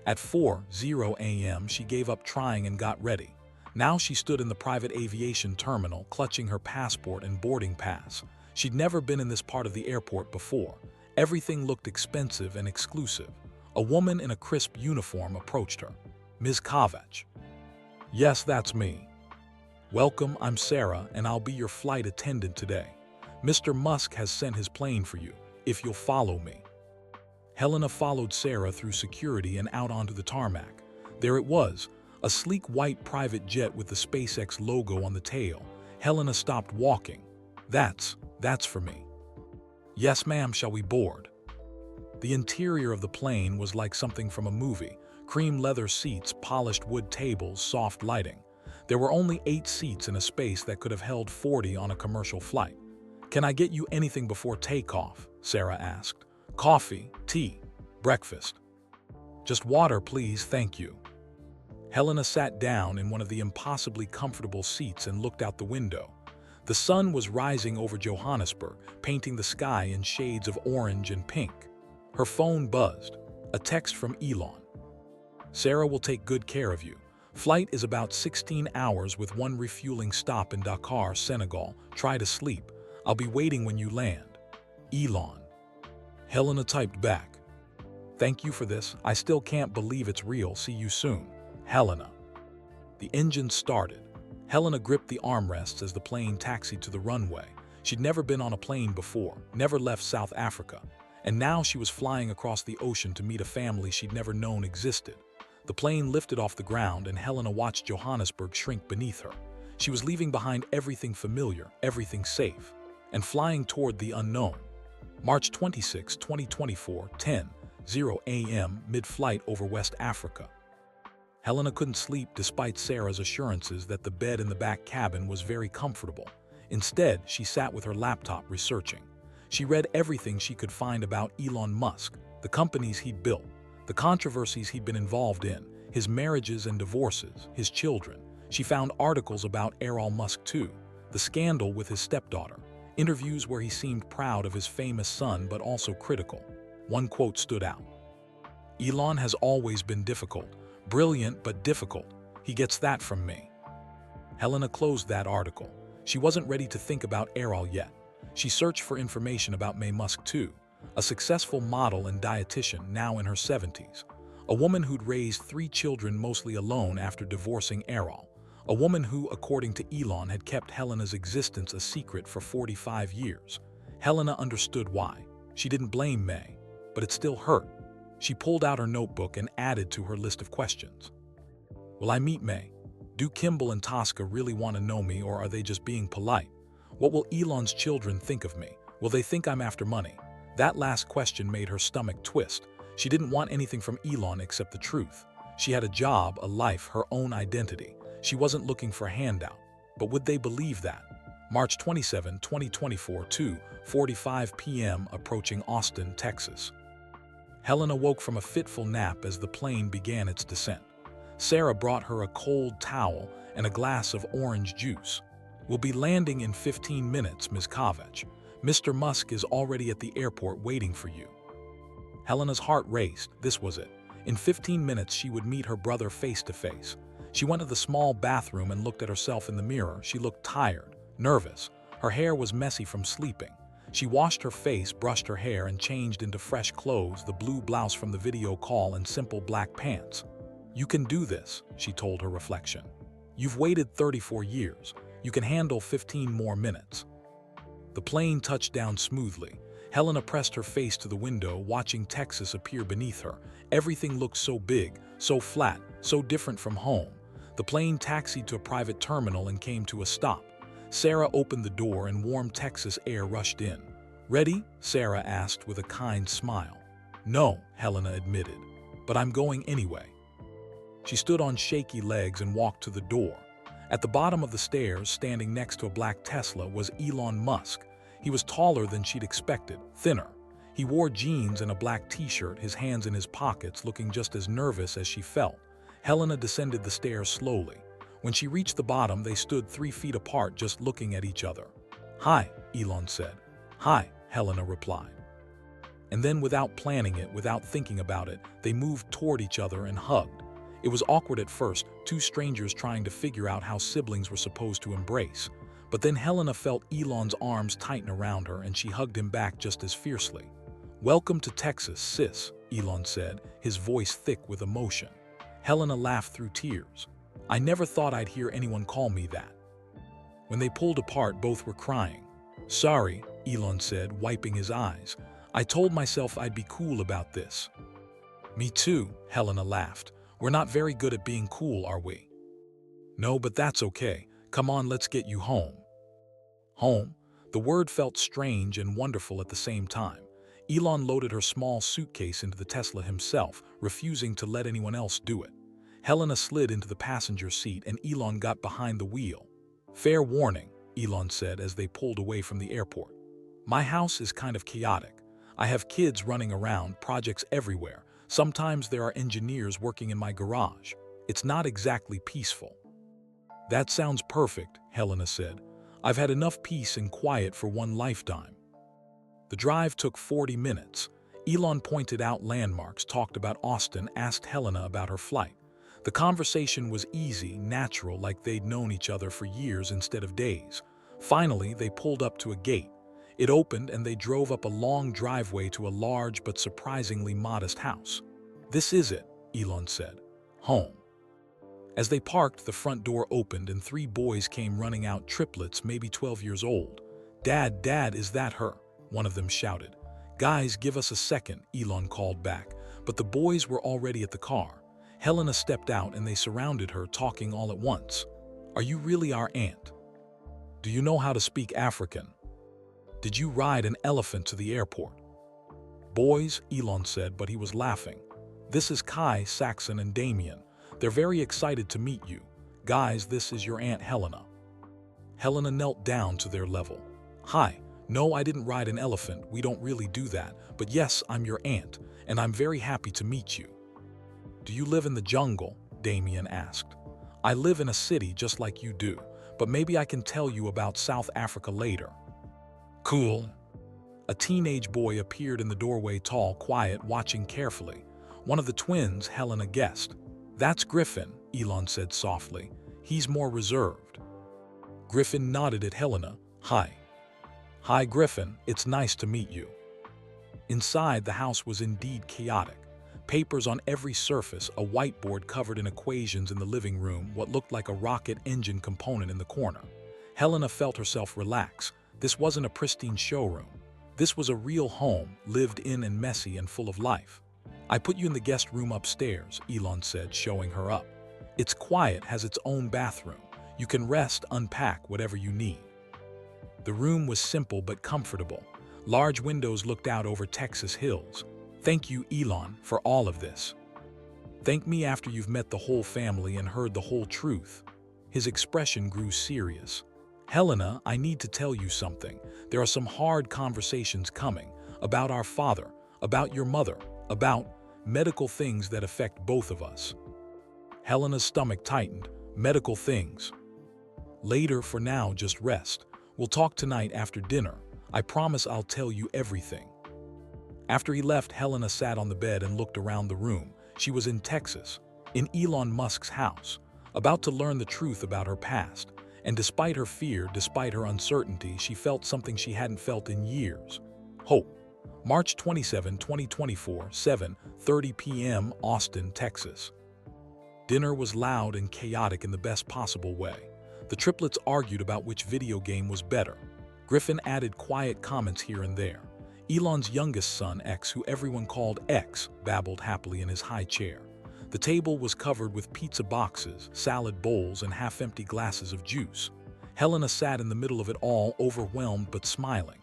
At 4:00 a.m. she gave up trying and got ready. Now she stood in the private aviation terminal, clutching her passport and boarding pass. She'd never been in this part of the airport before. Everything looked expensive and exclusive. A woman in a crisp uniform approached her. Ms. Kovac. Yes, that's me. Welcome, I'm Sarah, and I'll be your flight attendant today. Mr. Musk has sent his plane for you, if you'll follow me. Helena followed Sarah through security and out onto the tarmac. There it was, a sleek white private jet with the SpaceX logo on the tail. Helena stopped walking. That's for me. Yes, ma'am, shall we board? The interior of the plane was like something from a movie. Cream leather seats, polished wood tables, soft lighting. There were only 8 seats in a space that could have held 40 on a commercial flight. Can I get you anything before takeoff? Sarah asked. Coffee, tea, breakfast. Just water, please, thank you. Helena sat down in one of the impossibly comfortable seats and looked out the window. The sun was rising over Johannesburg, painting the sky in shades of orange and pink. Her phone buzzed. A text from Elon. Sarah will take good care of you. Flight is about 16 hours with 1 refueling stop in Dakar, Senegal. Try to sleep. I'll be waiting when you land. Elon. Helena typed back. Thank you for this. I still can't believe it's real. See you soon. Helena. The engine started. Helena gripped the armrests as the plane taxied to the runway. She'd never been on a plane before, never left South Africa. And now she was flying across the ocean to meet a family she'd never known existed. The plane lifted off the ground and Helena watched Johannesburg shrink beneath her. She was leaving behind everything familiar, everything safe, and flying toward the unknown. March 26, 2024, 10:00 a.m. mid-flight over West Africa. Helena couldn't sleep despite Sarah's assurances that the bed in the back cabin was very comfortable. Instead, she sat with her laptop researching. She read everything she could find about Elon Musk, the companies he'd built, the controversies he'd been involved in, his marriages and divorces, his children. She found articles about Elon Musk too, the scandal with his stepdaughter, interviews where he seemed proud of his famous son but also critical. One quote stood out. Elon has always been difficult, brilliant but difficult. He gets that from me. Helena closed that article. She wasn't ready to think about Errol yet. She searched for information about May Musk too, a successful model and dietitian now in her 70s, a woman who'd raised 3 children mostly alone after divorcing Errol, a woman who, according to Elon, had kept Helena's existence a secret for 45 years. Helena understood why. She didn't blame May, but it still hurt. She pulled out her notebook and added to her list of questions. Will I meet May? Do Kimball and Tosca really want to know me, or are they just being polite? What will Elon's children think of me? Will they think I'm after money? That last question made her stomach twist. She didn't want anything from Elon except the truth. She had a job, a life, her own identity. She wasn't looking for a handout. But would they believe that? March 27, 2024, 2:45 p.m. approaching Austin, Texas. Helena woke from a fitful nap as the plane began its descent. Sarah brought her a cold towel and a glass of orange juice. We'll be landing in 15 minutes, Ms. Kovac. Mr. Musk is already at the airport waiting for you." Helena's heart raced. This was it. In 15 minutes, she would meet her brother face to face. She went to the small bathroom and looked at herself in the mirror. She looked tired, nervous. Her hair was messy from sleeping. She washed her face, brushed her hair, and changed into fresh clothes, the blue blouse from the video call and simple black pants. "You can do this," she told her reflection. "You've waited 34 years. You can handle 15 more minutes." The plane touched down smoothly. Helena pressed her face to the window, watching Texas appear beneath her. Everything looked so big, so flat, so different from home. The plane taxied to a private terminal and came to a stop. Sarah opened the door and warm Texas air rushed in. "Ready?" Sarah asked with a kind smile. "No," Helena admitted, "but I'm going anyway." She stood on shaky legs and walked to the door. At the bottom of the stairs, standing next to a black Tesla, was Elon Musk. He was taller than she'd expected, thinner. He wore jeans and a black t-shirt, his hands in his pockets, looking just as nervous as she felt. Helena descended the stairs slowly. When she reached the bottom, they stood 3 feet apart, just looking at each other. "Hi," Elon said. "Hi," Helena replied. And then, without planning it, without thinking about it, they moved toward each other and hugged. It was awkward at first, two strangers trying to figure out how siblings were supposed to embrace. But then Helena felt Elon's arms tighten around her and she hugged him back just as fiercely. "Welcome to Texas, sis," Elon said, his voice thick with emotion. Helena laughed through tears. "I never thought I'd hear anyone call me that." When they pulled apart, both were crying. "Sorry," Elon said, wiping his eyes. "I told myself I'd be cool about this." "Me too," Helena laughed. "We're not very good at being cool, are we?" "No, but that's okay. Come on, let's get you home." Home? The word felt strange and wonderful at the same time. Elon loaded her small suitcase into the Tesla himself, refusing to let anyone else do it. Helena slid into the passenger seat and Elon got behind the wheel. "Fair warning," Elon said as they pulled away from the airport. "My house is kind of chaotic. I have kids running around, projects everywhere. Sometimes there are engineers working in my garage. It's not exactly peaceful." "That sounds perfect," Helena said. "I've had enough peace and quiet for one lifetime." The drive took 40 minutes. Elon pointed out landmarks, talked about Austin, asked Helena about her flight. The conversation was easy, natural, like they'd known each other for years instead of days. Finally, they pulled up to a gate. It opened and they drove up a long driveway to a large but surprisingly modest house. "This is it," Elon said. "Home." As they parked, the front door opened and 3 boys came running out, triplets, maybe 12 years old. "Dad, Dad, is that her?" one of them shouted. "Guys, give us a second," Elon called back, but the boys were already at the car. Helena stepped out and they surrounded her, talking all at once. "Are you really our aunt? Do you know how to speak African? Did you ride an elephant to the airport?" "Boys," Elon said, but he was laughing. "This is Kai, Saxon, and Damien. They're very excited to meet you. Guys, this is your Aunt Helena." Helena knelt down to their level. "Hi. No, I didn't ride an elephant. We don't really do that. But yes, I'm your aunt, and I'm very happy to meet you." "Do you live in the jungle?" Damien asked. "I live in a city just like you do, but maybe I can tell you about South Africa later." "Cool." A teenage boy appeared in the doorway, tall, quiet, watching carefully. One of the twins, Helena guessed. "That's Griffin," Elon said softly. "He's more reserved." Griffin nodded at Helena. "Hi." "Hi, Griffin. It's nice to meet you." Inside, the house was indeed chaotic. Papers on every surface, a whiteboard covered in equations in the living room, what looked like a rocket engine component in the corner. Helena felt herself relax. This wasn't a pristine showroom. This was a real home, lived in and messy and full of life. "I put you in the guest room upstairs," Elon said, showing her up. "It's quiet, has its own bathroom. You can rest, unpack, whatever you need." The room was simple but comfortable. Large windows looked out over Texas hills. "Thank you, Elon, for all of this. Thank me after you've met the whole family and heard the whole truth." His expression grew serious. "Helena, I need to tell you something. There are some hard conversations coming about our father, about your mother, about medical things that affect both of us." Helena's stomach tightened. "Medical things?" "Later, for now, just rest. We'll talk tonight after dinner. I promise I'll tell you everything." After he left, Helena sat on the bed and looked around the room. She was in Texas, in Elon Musk's house, about to learn the truth about her past. And despite her fear, despite her uncertainty, she felt something she hadn't felt in years: hope. March 27, 2024, 7:30 p.m., Austin, Texas. Dinner was loud and chaotic in the best possible way. The triplets argued about which video game was better. Griffin added quiet comments here and there. Elon's youngest son, X, who everyone called X, babbled happily in his high chair. The table was covered with pizza boxes, salad bowls, and half-empty glasses of juice. Helena sat in the middle of it all, overwhelmed but smiling.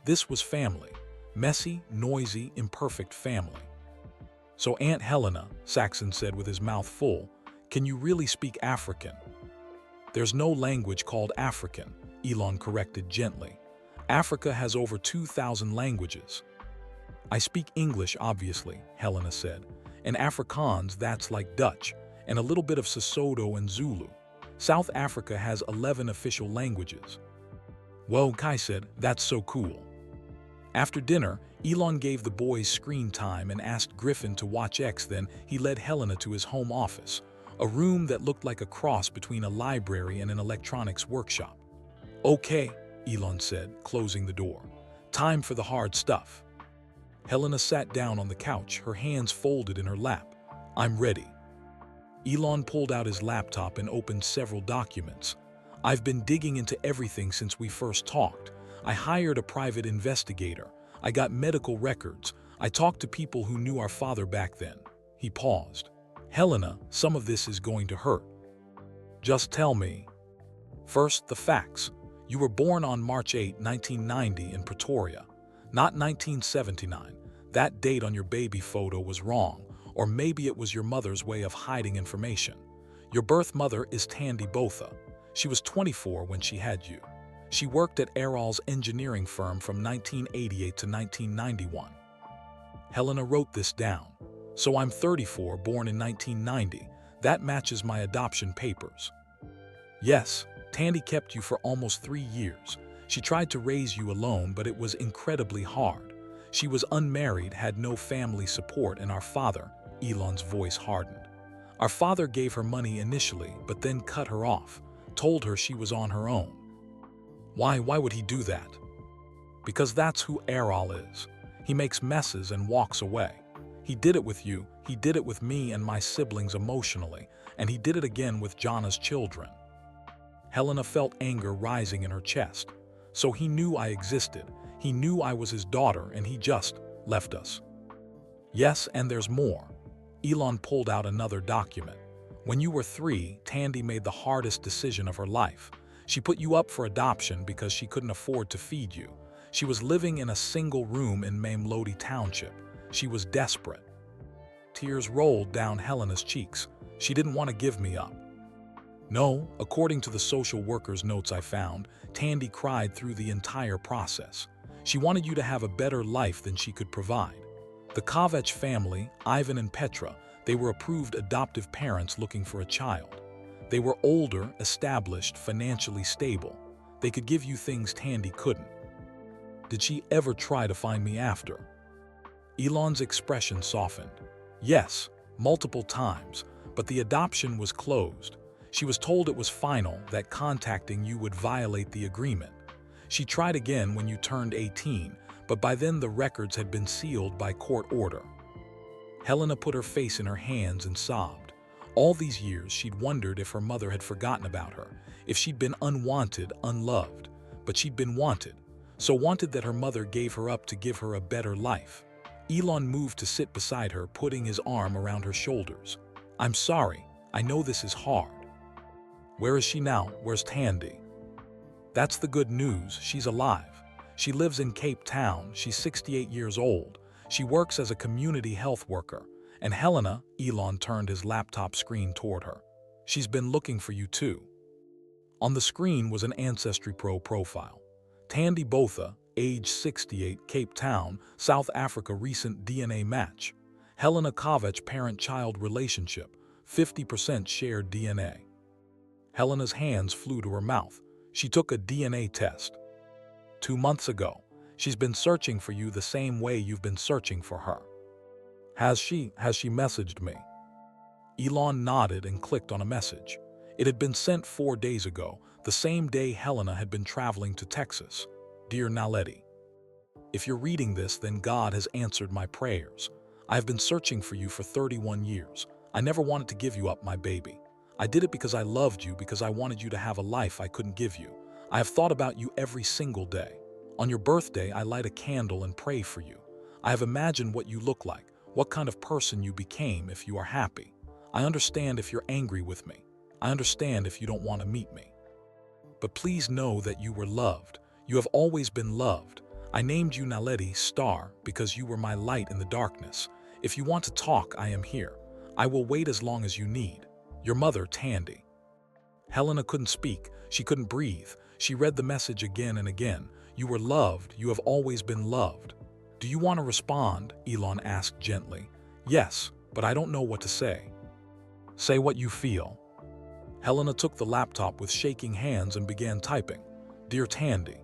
This was family. Messy, noisy, imperfect family. "So Aunt Helena," Saxon said with his mouth full, "can you really speak African?" "There's no language called African," Elon corrected gently. "Africa has over 2,000 languages." "I speak English, obviously," Helena said. "And Afrikaans, that's like Dutch, and a little bit of Sesotho and Zulu. South Africa has 11 official languages." "Well," Kai said, "that's so cool." After dinner, Elon gave the boys screen time and asked Griffin to watch X. Then he led Helena to his home office, a room that looked like a cross between a library and an electronics workshop. "Okay," Elon said, closing the door. "Time for the hard stuff." Helena sat down on the couch, her hands folded in her lap. "I'm ready." Elon pulled out his laptop and opened several documents. "I've been digging into everything since we first talked. I hired a private investigator. I got medical records. I talked to people who knew our father back then." He paused. "Helena, some of this is going to hurt." "Just tell me." "First, the facts. You were born on March 8, 1990 in Pretoria, not 1979. That date on your baby photo was wrong, or maybe it was your mother's way of hiding information. Your birth mother is Tandy Botha. She was 24 when she had you. She worked at Errol's engineering firm from 1988 to 1991. Helena wrote this down. "So I'm 34, born in 1990. That matches my adoption papers." "Yes, Tandy kept you for almost 3 years. She tried to raise you alone, but it was incredibly hard. She was unmarried, had no family support, and our father," Elon's voice hardened. "Our father gave her money initially, but then cut her off, told her she was on her own." Why would he do that?" "Because that's who Errol is. He makes messes and walks away. He did it with you, he did it with me and my siblings emotionally, and he did it again with Jana's children." Helena felt anger rising in her chest. "So he knew I existed, he knew I was his daughter, and he just left us." "Yes, and there's more." Elon pulled out another document. "When you were 3, Tandy made the hardest decision of her life. She put you up for adoption because she couldn't afford to feed you. She was living in a single room in Mamelodi Township. She was desperate." Tears rolled down Helena's cheeks. "She didn't want to give me up." "No, according to the social worker's notes I found, Tandy cried through the entire process. She wanted you to have a better life than she could provide. The Kovac family, Ivan and Petra, they were approved adoptive parents looking for a child. They were older, established, financially stable. They could give you things Tandy couldn't." "Did she ever try to find me after?" Elon's expression softened. "Yes, multiple times, but the adoption was closed. She was told it was final, that contacting you would violate the agreement. She tried again when you turned 18, but by then the records had been sealed by court order." Helena put her face in her hands and sobbed. All these years she'd wondered if her mother had forgotten about her, if she'd been unwanted, unloved. But she'd been wanted, so wanted that her mother gave her up to give her a better life. Elon moved to sit beside her, putting his arm around her shoulders. "I'm sorry, I know this is hard." "Where is she now? Where's Tandy?" "That's the good news, she's alive. She lives in Cape Town, she's 68 years old. She works as a community health worker. And Helena," Elon turned his laptop screen toward her, "she's been looking for you too." On the screen was an Ancestry Pro profile. Tandy Botha, age 68, Cape Town, South Africa, recent DNA match. Helena Kovac, parent-child relationship, 50% shared DNA. Helena's hands flew to her mouth. She took a DNA test. 2 months ago, She's been searching for you the same way you've been searching for her. Has she messaged me? Elon nodded and clicked on a message. It had been sent 4 days ago, the same day Helena had been traveling to Texas. Dear Naledi, if you're reading this, then God has answered my prayers. I have been searching for you for 31 years. I never wanted to give you up, my baby. I did it because I loved you, because I wanted you to have a life I couldn't give you. I have thought about you every single day. On your birthday, I light a candle and pray for you. I have imagined what you look like, what kind of person you became if you are happy. I understand if you're angry with me. I understand if you don't want to meet me. But please know that you were loved. You have always been loved. I named you Naledi Star because you were my light in the darkness. If you want to talk, I am here. I will wait as long as you need. Your mother, Tandy. Helena couldn't speak. She couldn't breathe. She read the message again and again. You were loved. You have always been loved. Do you want to respond? Elon asked gently. Yes, but I don't know what to say. Say what you feel. Helena took the laptop with shaking hands and began typing. Dear Tandy,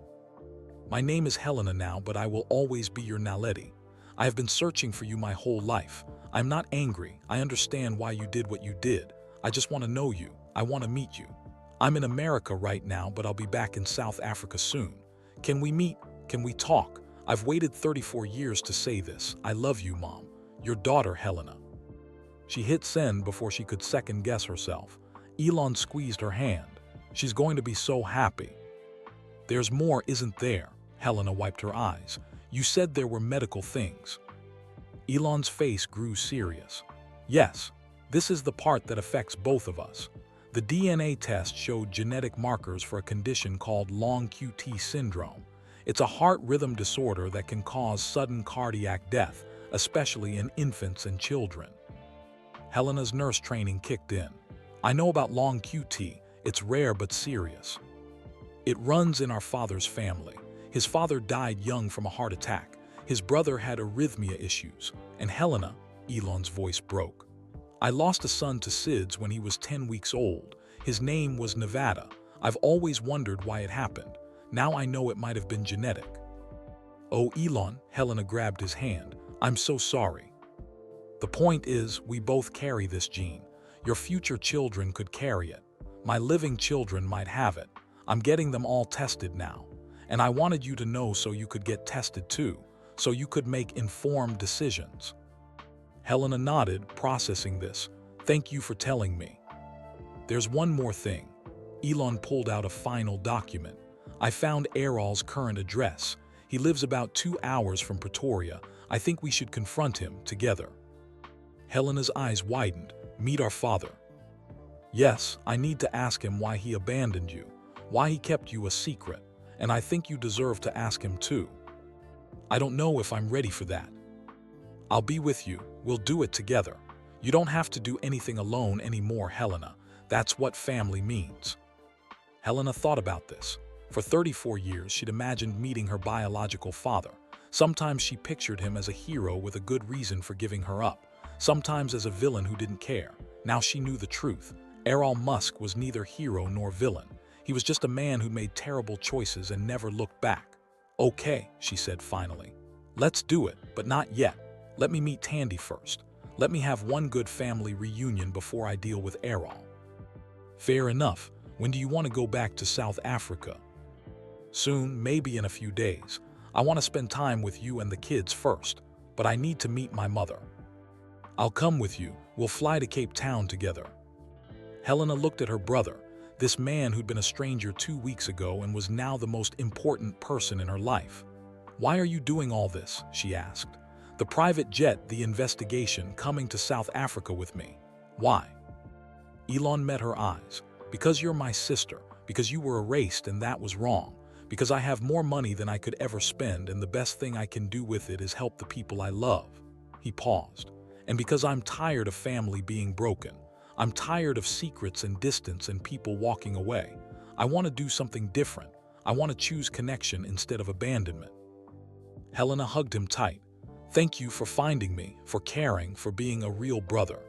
my name is Helena now, but I will always be your Naledi. I have been searching for you my whole life. I'm not angry. I understand why you did what you did. I just want to know you. I want to meet you. I'm in America right now, but I'll be back in South Africa soon. Can we meet? Can we talk? I've waited 34 years to say this. I love you, Mom. Your daughter, Helena. She hit send before she could second-guess herself. Elon squeezed her hand. She's going to be so happy. There's more, isn't there? Helena wiped her eyes. You said there were medical things. Elon's face grew serious. Yes, this is the part that affects both of us. The DNA test showed genetic markers for a condition called long QT syndrome. It's a heart rhythm disorder that can cause sudden cardiac death, especially in infants and children. Helena's nurse training kicked in. I know about long QT. It's rare but serious. It runs in our father's family. His father died young from a heart attack. His brother had arrhythmia issues. And Helena, Elon's voice broke. I lost a son to SIDS when he was 10 weeks old. His name was Nevada. I've always wondered why it happened. Now I know it might have been genetic. Oh, Elon, Helena grabbed his hand. I'm so sorry. The point is, we both carry this gene. Your future children could carry it. My living children might have it. I'm getting them all tested now. And I wanted you to know so you could get tested too, so you could make informed decisions. Helena nodded, processing this. Thank you for telling me. There's one more thing. Elon pulled out a final document. I found Errol's current address. He lives about 2 hours from Pretoria. I think we should confront him together. Helena's eyes widened. Meet our father. Yes, I need to ask him why he abandoned you, why he kept you a secret, and I think you deserve to ask him too. I don't know if I'm ready for that. I'll be with you. We'll do it together. You don't have to do anything alone anymore, Helena. That's what family means. Helena thought about this. For 34 years, she'd imagined meeting her biological father. Sometimes she pictured him as a hero with a good reason for giving her up. Sometimes as a villain who didn't care. Now she knew the truth. Elon Musk was neither hero nor villain. He was just a man who made terrible choices and never looked back. Okay, she said finally. Let's do it, but not yet. Let me meet Tandy first. Let me have one good family reunion before I deal with Errol. Fair enough. When do you want to go back to South Africa? Soon, maybe in a few days. I want to spend time with you and the kids first, but I need to meet my mother. I'll come with you. We'll fly to Cape Town together. Helena looked at her brother, this man who'd been a stranger 2 weeks ago and was now the most important person in her life. Why are you doing all this? She asked. The private jet, the investigation, coming to South Africa with me. Why? Elon met her eyes. Because you're my sister, because you were erased and that was wrong, because I have more money than I could ever spend and the best thing I can do with it is help the people I love. He paused. And because I'm tired of family being broken. I'm tired of secrets and distance and people walking away. I want to do something different. I want to choose connection instead of abandonment. Helena hugged him tight. Thank you for finding me, for caring, for being a real brother.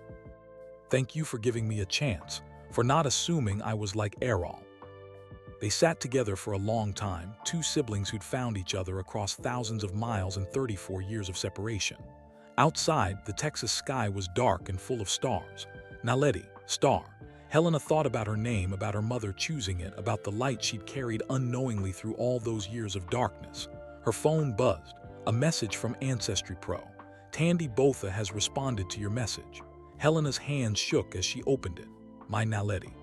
Thank you for giving me a chance, for not assuming I was like Errol. They sat together for a long time, two siblings who'd found each other across thousands of miles and 34 years of separation. Outside, the Texas sky was dark and full of stars. Naledi, star. Helena thought about her name, about her mother choosing it, about the light she'd carried unknowingly through all those years of darkness. Her phone buzzed. A message from Ancestry Pro. Tandy Botha has responded to your message. Helena's hand shook as she opened it. My Naledi.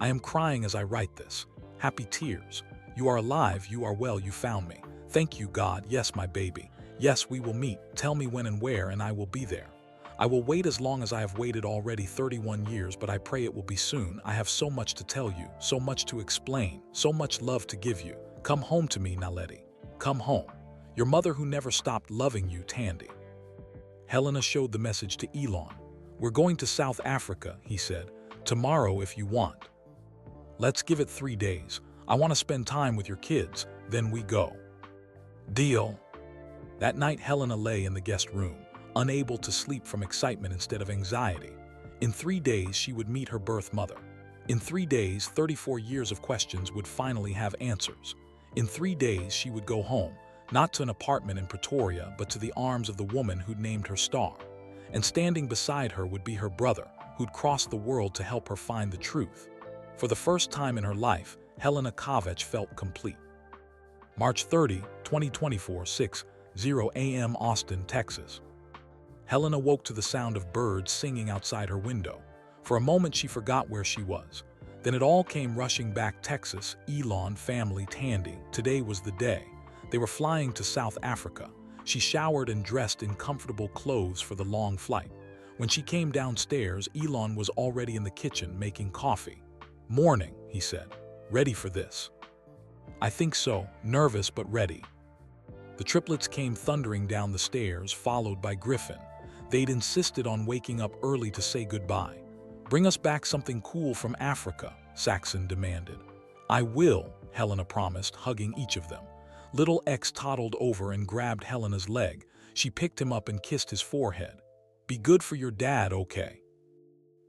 I am crying as I write this. Happy tears. You are alive, you are well, you found me. Thank you, God. Yes, my baby. Yes, we will meet. Tell me when and where, and I will be there. I will wait as long as I have waited already 31 years, but I pray it will be soon. I have so much to tell you, so much to explain, so much love to give you. Come home to me, Naledi. Come home. Your mother who never stopped loving you, Tandy. Helena showed the message to Elon. We're going to South Africa, he said. Tomorrow if you want. Let's give it 3 days. I want to spend time with your kids. Then we go. Deal. That night, Helena lay in the guest room, unable to sleep from excitement instead of anxiety. In 3 days, she would meet her birth mother. In 3 days, 34 years of questions would finally have answers. In 3 days, she would go home, not to an apartment in Pretoria, but to the arms of the woman who'd named her star. And standing beside her would be her brother, who'd crossed the world to help her find the truth. For the first time in her life, Helena Kovacs felt complete. March 30, 2024, 6:0 a.m. Austin, Texas. Helena woke to the sound of birds singing outside her window. For a moment she forgot where she was. Then it all came rushing back. Texas, Elon, family, Tandy. Today was the day. They were flying to South Africa. She showered and dressed in comfortable clothes for the long flight. When she came downstairs, Elon was already in the kitchen making coffee. Morning, he said. Ready for this? I think so, nervous but ready. The triplets came thundering down the stairs, followed by Griffin. They'd insisted on waking up early to say goodbye. Bring us back something cool from Africa, Saxon demanded. I will, Helena promised, hugging each of them. Little X toddled over and grabbed Helena's leg. She picked him up and kissed his forehead. Be good for your dad, okay?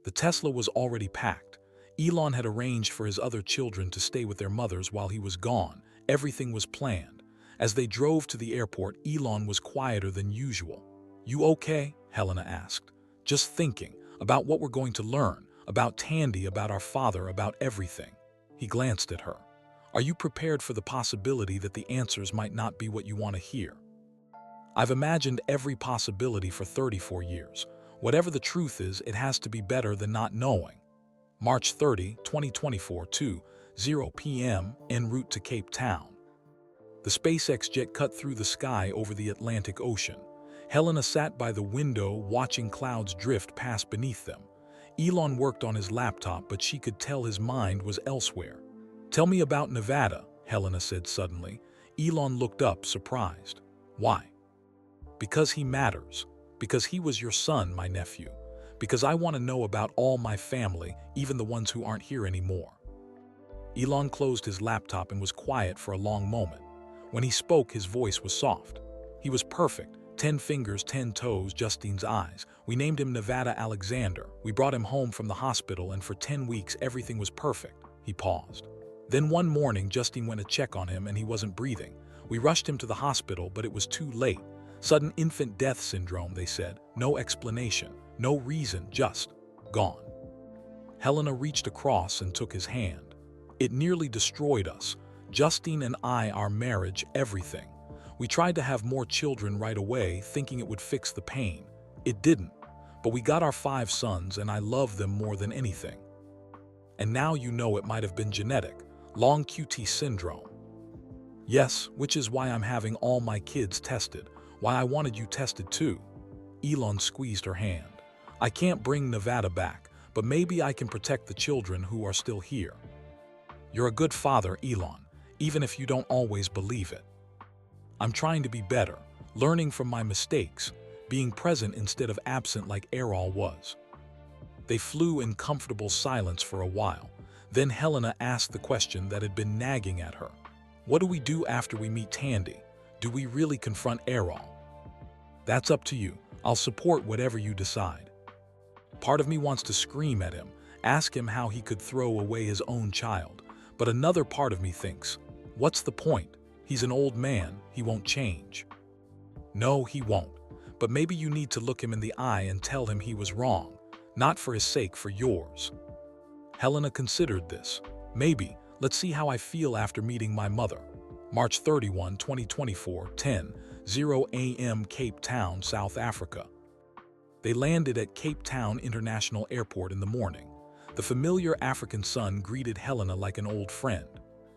The Tesla was already packed. Elon had arranged for his other children to stay with their mothers while he was gone. Everything was planned. As they drove to the airport, Elon was quieter than usual. You okay? Helena asked. Just thinking about what we're going to learn, about Tandy, about our father, about everything. He glanced at her. Are you prepared for the possibility that the answers might not be what you want to hear? I've imagined every possibility for 34 years. Whatever the truth is, it has to be better than not knowing. March 30, 2024, 2:0 p.m. en route to Cape Town. The SpaceX jet cut through the sky over the Atlantic Ocean. Helena sat by the window watching clouds drift past beneath them. Elon worked on his laptop, but she could tell his mind was elsewhere. Tell me about Nevada, Helena said suddenly. Elon looked up, surprised. Why? Because he matters. Because he was your son, my nephew. Because I want to know about all my family, even the ones who aren't here anymore. Elon closed his laptop and was quiet for a long moment. When he spoke, his voice was soft. He was perfect. 10 fingers, 10 toes, Justine's eyes. We named him Nevada Alexander. We brought him home from the hospital, and for 10 weeks, everything was perfect. He paused. Then one morning, Justine went to check on him, and he wasn't breathing. We rushed him to the hospital, but it was too late. Sudden infant death syndrome, they said. No explanation, no reason, just gone. Helena reached across and took his hand. It nearly destroyed us. Justine and I, our marriage, everything. We tried to have more children right away, thinking it would fix the pain. It didn't. But we got our 5 sons, and I love them more than anything. And now you know it might have been genetic. Long QT syndrome. Yes, which is why I'm having all my kids tested. Why I wanted you tested too. Elon squeezed her hand. I can't bring Nevada back, but maybe I can protect the children who are still here. You're a good father, Elon, even if you don't always believe it. I'm trying to be better, learning from my mistakes, being present instead of absent like Errol was. They flew in comfortable silence for a while. Then Helena asked the question that had been nagging at her. What do we do after we meet Tandy? Do we really confront Errol? That's up to you. I'll support whatever you decide. Part of me wants to scream at him, ask him how he could throw away his own child. But another part of me thinks, what's the point? He's an old man, he won't change. No, he won't. But maybe you need to look him in the eye and tell him he was wrong, not for his sake, for yours. Helena considered this. Maybe, let's see how I feel after meeting my mother. March 31, 2024, 10:00 a.m. Cape Town, South Africa. They landed at Cape Town International Airport in the morning. The familiar African sun greeted Helena like an old friend.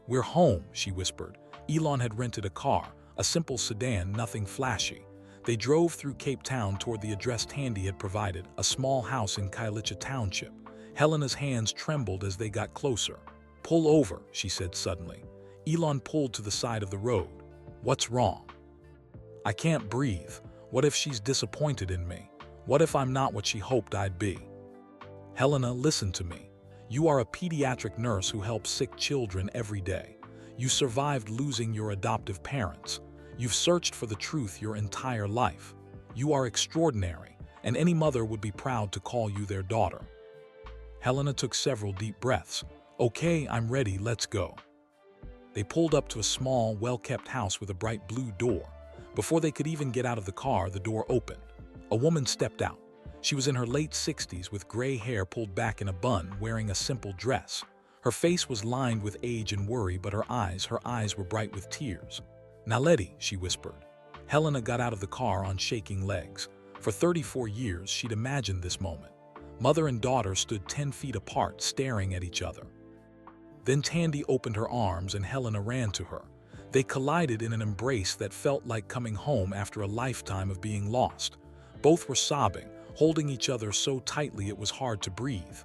"We're home," she whispered. Elon had rented a car, a simple sedan, nothing flashy. They drove through Cape Town toward the address Tandy had provided, a small house in Khayelitsha Township. Helena's hands trembled as they got closer. "Pull over," she said suddenly. Elon pulled to the side of the road. "What's wrong?" "I can't breathe. What if she's disappointed in me? What if I'm not what she hoped I'd be?" "Helena, listen to me. You are a pediatric nurse who helps sick children every day. You survived losing your adoptive parents. You've searched for the truth your entire life. You are extraordinary, and any mother would be proud to call you their daughter." Helena took several deep breaths. "Okay, I'm ready, let's go." They pulled up to a small, well-kept house with a bright blue door. Before they could even get out of the car, the door opened. A woman stepped out. She was in her late 60s with gray hair pulled back in a bun, wearing a simple dress. Her face was lined with age and worry, but her eyes were bright with tears. "Naledi," she whispered. Helena got out of the car on shaking legs. For 34 years, she'd imagined this moment. Mother and daughter stood 10 feet apart, staring at each other. Then Tandy opened her arms and Helena ran to her. They collided in an embrace that felt like coming home after a lifetime of being lost. Both were sobbing, holding each other so tightly it was hard to breathe.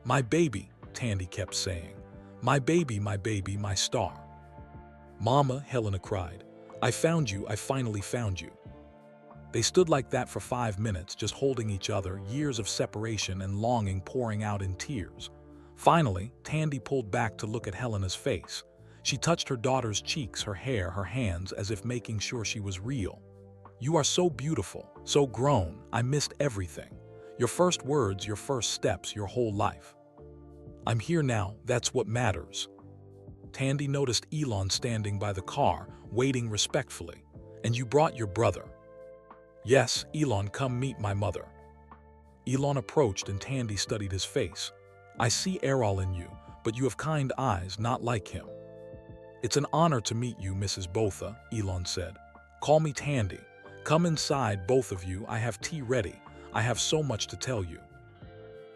"My baby," Tandy kept saying. My baby, my star." "Mama," Helena cried. I finally found you." They stood like that for 5 minutes, just holding each other, years of separation and longing pouring out in tears. Finally, Tandy pulled back to look at Helena's face. She touched her daughter's cheeks, her hair, her hands, as if making sure she was real. "You are so beautiful, so grown. I missed everything. Your first words, your first steps, your whole life. I'm here now, that's what matters." Tandy noticed Elon standing by the car, waiting respectfully. "And you brought your brother?" "Yes, Elon, come meet my mother." Elon approached and Tandy studied his face. "I see Errol in you, but you have kind eyes, not like him." "It's an honor to meet you, Mrs. Botha," Elon said. "Call me Tandy. Come inside, both of you. I have tea ready. I have so much to tell you."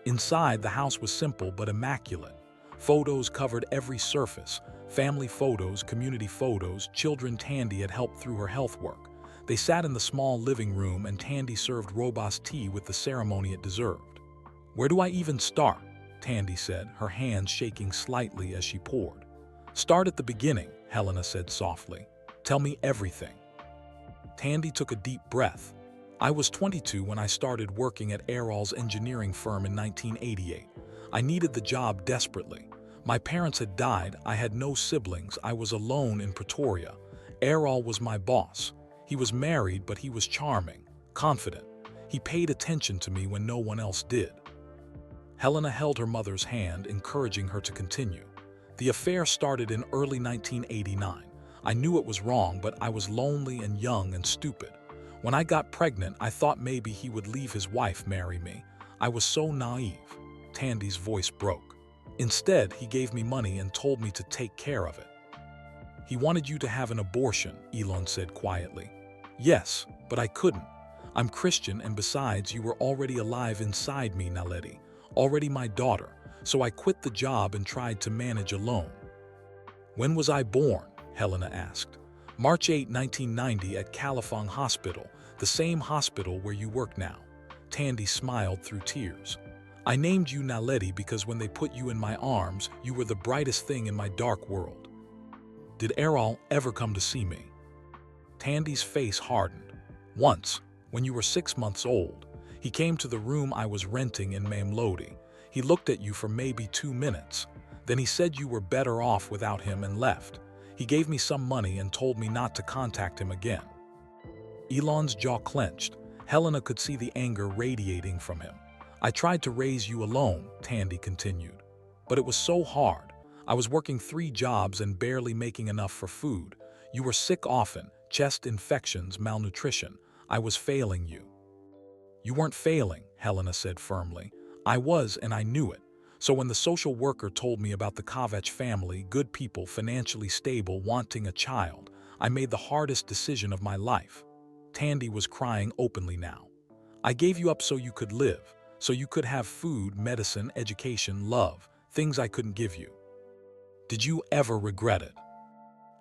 Inside, the house was simple but immaculate. Photos covered every surface. Family photos, community photos, children Tandy had helped through her health work. They sat in the small living room and Tandy served robust tea with the ceremony it deserved. "Where do I even start?" Tandy said, her hands shaking slightly as she poured. "Start at the beginning," Helena said softly. "Tell me everything." Tandy took a deep breath. "I was 22 when I started working at Errol's engineering firm in 1988. I needed the job desperately. My parents had died, I had no siblings, I was alone in Pretoria. Errol was my boss. He was married, but he was charming, confident. He paid attention to me when no one else did." Helena held her mother's hand, encouraging her to continue. "The affair started in early 1989. I knew it was wrong, but I was lonely and young and stupid. When I got pregnant, I thought maybe he would leave his wife, marry me. I was so naive." Tandy's voice broke. "Instead, he gave me money and told me to take care of it." "He wanted you to have an abortion," Elon said quietly. "Yes, but I couldn't. I'm Christian, and besides, you were already alive inside me, Naledi, already my daughter, so I quit the job and tried to manage alone." "When was I born?" Helena asked. "March 8, 1990 at Califang Hospital, the same hospital where you work now." Tandy smiled through tears. "I named you Naledi because when they put you in my arms, you were the brightest thing in my dark world." "Did Errol ever come to see me?" Tandy's face hardened. "Once, when you were 6 months old. He came to the room I was renting in Mamelodi. He looked at you for maybe 2 minutes. Then he said you were better off without him and left. He gave me some money and told me not to contact him again." Elon's jaw clenched. Helena could see the anger radiating from him. "I tried to raise you alone," Tandy continued. "But it was so hard. I was working 3 jobs and barely making enough for food. You were sick often, chest infections, malnutrition. I was failing you." "You weren't failing," Helena said firmly. "I was, and I knew it. So when the social worker told me about the Kovac family, good people, financially stable, wanting a child, I made the hardest decision of my life." Tandy was crying openly now. "I gave you up so you could live, so you could have food, medicine, education, love, things I couldn't give you. Did you ever regret it?"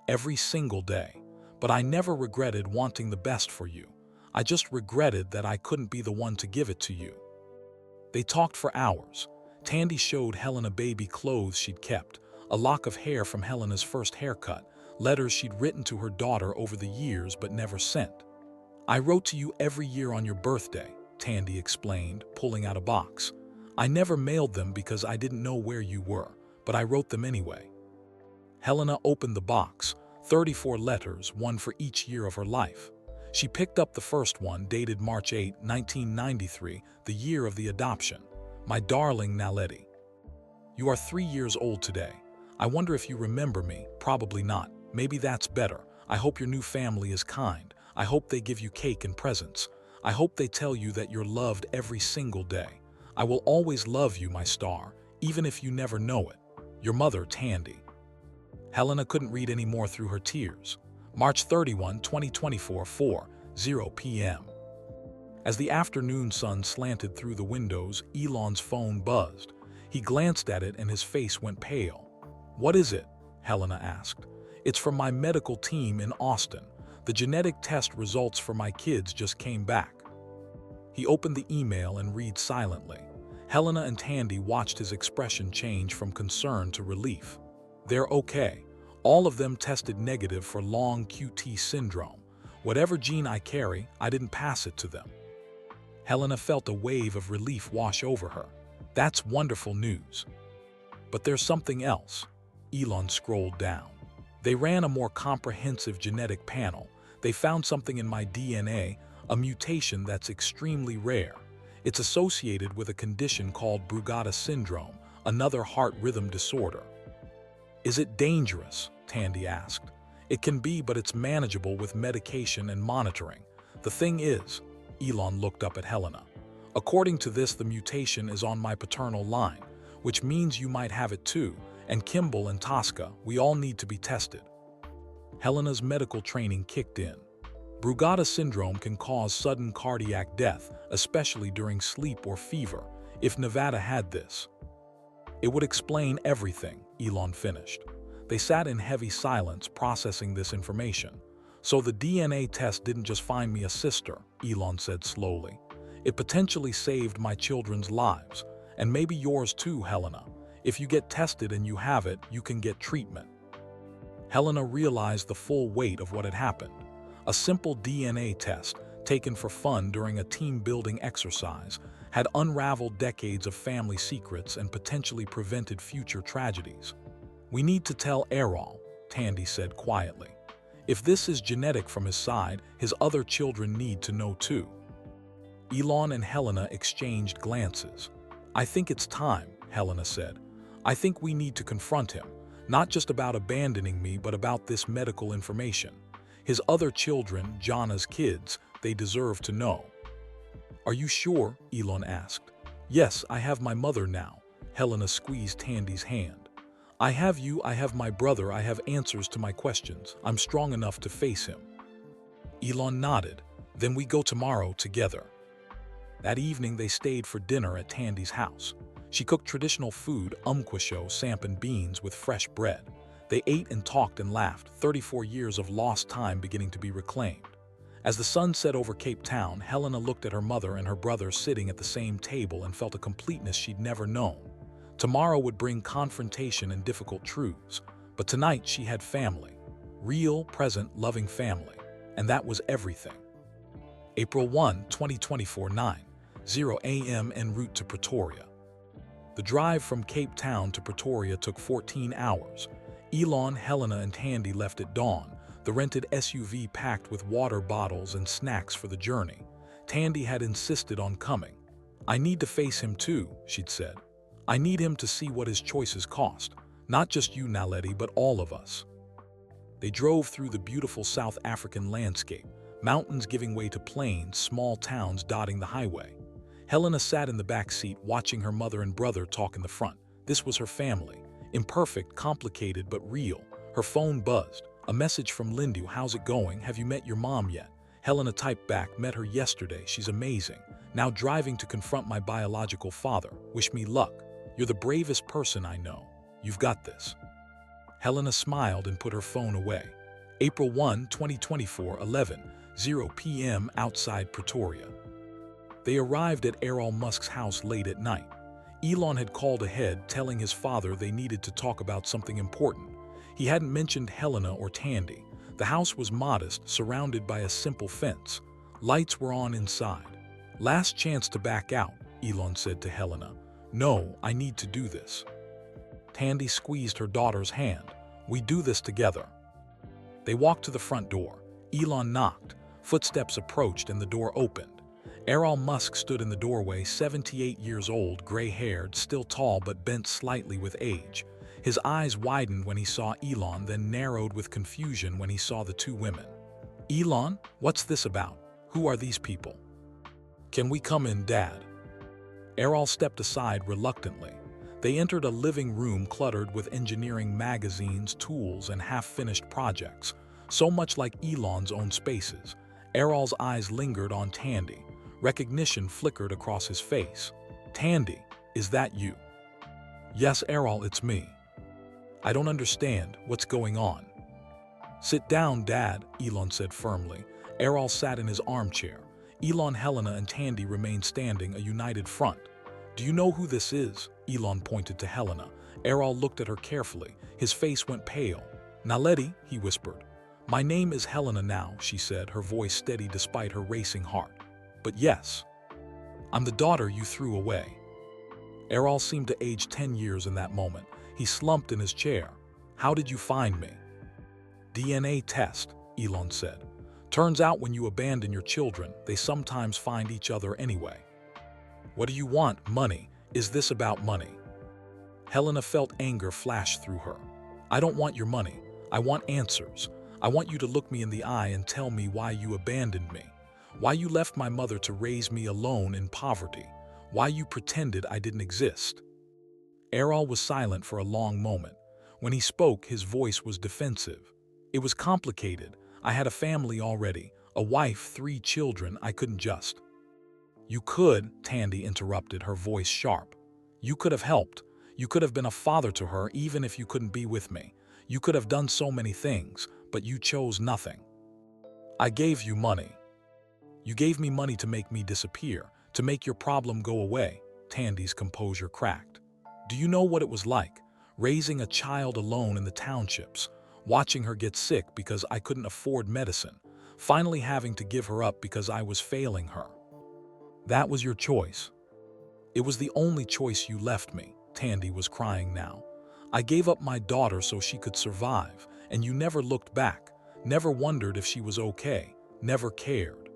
"Every single day. But I never regretted wanting the best for you. I just regretted that I couldn't be the one to give it to you." They talked for hours. Tandy showed Helena baby clothes she'd kept, a lock of hair from Helena's first haircut, letters she'd written to her daughter over the years but never sent. "I wrote to you every year on your birthday," Tandy explained, pulling out a box. "I never mailed them because I didn't know where you were, but I wrote them anyway." Helena opened the box, 34 letters, one for each year of her life. She picked up the first one, dated March 8, 1993, the year of the adoption. "My darling Naledi, you are 3 years old today. I wonder if you remember me. Probably not. Maybe that's better. I hope your new family is kind. I hope they give you cake and presents. I hope they tell you that you're loved every single day. I will always love you, my star, even if you never know it. Your mother, Tandy." Helena couldn't read any more through her tears. March 31, 2024, 4:00 p.m. As the afternoon sun slanted through the windows, Elon's phone buzzed. He glanced at it and his face went pale. "What is it?" Helena asked. "It's from my medical team in Austin. The genetic test results for my kids just came back." He opened the email and read silently. Helena and Tandy watched his expression change from concern to relief. "They're okay. All of them tested negative for long QT syndrome. Whatever gene I carry, I didn't pass it to them." Helena felt a wave of relief wash over her. "That's wonderful news." "But there's something else." Elon scrolled down. "They ran a more comprehensive genetic panel. They found something in my DNA, a mutation that's extremely rare. It's associated with a condition called Brugada syndrome, another heart rhythm disorder." "Is it dangerous?" Tandy asked. "It can be, but it's manageable with medication and monitoring. The thing is," Elon looked up at Helena, "according to this, the mutation is on my paternal line, which means you might have it too, and Kimball and Tosca, we all need to be tested." Helena's medical training kicked in. Brugada syndrome can cause sudden cardiac death, especially during sleep or fever. If Nevada had this, it would explain everything, Elon finished. They sat in heavy silence, processing this information. "So the DNA test didn't just find me a sister," Elon said slowly. "It potentially saved my children's lives, and maybe yours too, Helena. If you get tested and you have it, you can get treatment." Helena realized the full weight of what had happened. A simple DNA test, taken for fun during a team-building exercise, had unraveled decades of family secrets and potentially prevented future tragedies. "We need to tell Errol," Tandy said quietly. "If this is genetic from his side, his other children need to know too." Elon and Helena exchanged glances. "I think it's time," Helena said. "I think we need to confront him, not just about abandoning me, but about this medical information. His other children, Jana's kids, they deserve to know." "Are you sure?" Elon asked. "Yes, I have my mother now." Helena squeezed Tandy's hand. "I have you, I have my brother, I have answers to my questions. I'm strong enough to face him." Elon nodded. "Then we go tomorrow together." That evening they stayed for dinner at Tandy's house. She cooked traditional food, umquisho, samp and beans with fresh bread. They ate and talked and laughed, 34 years of lost time beginning to be reclaimed. As the sun set over Cape Town, Helena looked at her mother and her brother sitting at the same table and felt a completeness she'd never known. Tomorrow would bring confrontation and difficult truths, but tonight she had family. Real, present, loving family. And that was everything. April 1, 2024, 9:00 a.m. en route to Pretoria. The drive from Cape Town to Pretoria took 14 hours. Elon, Helena, and Tandy left at dawn, the rented SUV packed with water bottles and snacks for the journey. Tandy had insisted on coming. "I need to face him too," she'd said. "I need him to see what his choices cost. Not just you, Naledi, but all of us. They drove through the beautiful South African landscape, mountains giving way to plains, small towns dotting the highway. Helena sat in the back seat watching her mother and brother talk in the front. This was her family. Imperfect, complicated, but real. Her phone buzzed. A message from Lindu. How's it going? Have you met your mom yet? Helena typed back, met her yesterday. She's amazing. Now driving to confront my biological father. Wish me luck. You're the bravest person I know. You've got this. Helena smiled and put her phone away. April 1, 2024, 11:00 p.m. outside Pretoria. They arrived at Elon Musk's house late at night. Elon had called ahead, telling his father they needed to talk about something important. He hadn't mentioned Helena or Tandy. The house was modest, surrounded by a simple fence. Lights were on inside. Last chance to back out, Elon said to Helena. No, I need to do this. Tandy squeezed her daughter's hand. We do this together. They walked to the front door. Elon knocked. Footsteps approached and the door opened. Elon Musk stood in the doorway, 78 years old, gray-haired, still tall but bent slightly with age. His eyes widened when he saw Elon, then narrowed with confusion when he saw the two women. Elon, what's this about? Who are these people? Can we come in, Dad? Errol stepped aside reluctantly. They entered a living room cluttered with engineering magazines, tools, and half-finished projects, so much like Elon's own spaces. Errol's eyes lingered on Tandy. Recognition flickered across his face. Tandy, is that you? Yes, Errol, it's me. I don't understand what's going on. Sit down, Dad, Elon said firmly. Errol sat in his armchair. Elon, Helena, and Tandy remained standing, a united front. Do you know who this is? Elon pointed to Helena. Errol looked at her carefully. His face went pale. Naledi, he whispered. My name is Helena now, she said, her voice steady despite her racing heart. But yes, I'm the daughter you threw away. Errol seemed to age 10 years in that moment. He slumped in his chair. How did you find me? DNA test, Elon said. Turns out when you abandon your children, they sometimes find each other anyway. What do you want? Money. Is this about money? Helena felt anger flash through her. I don't want your money. I want answers. I want you to look me in the eye and tell me why you abandoned me. Why you left my mother to raise me alone in poverty. Why you pretended I didn't exist. Errol was silent for a long moment. When he spoke, his voice was defensive. It was complicated. I had a family already, a wife, 3 children. I couldn't just. You could, Tandy interrupted, her voice sharp. You could have helped. You could have been a father to her even if you couldn't be with me. You could have done so many things, but you chose nothing. I gave you money. You gave me money to make me disappear, to make your problem go away. Tandy's composure cracked. Do you know what it was like, raising a child alone in the townships, watching her get sick because I couldn't afford medicine, finally having to give her up because I was failing her? That was your choice. It was the only choice you left me. Tandy was crying now. I gave up my daughter so she could survive, and you never looked back, never wondered if she was okay, never cared.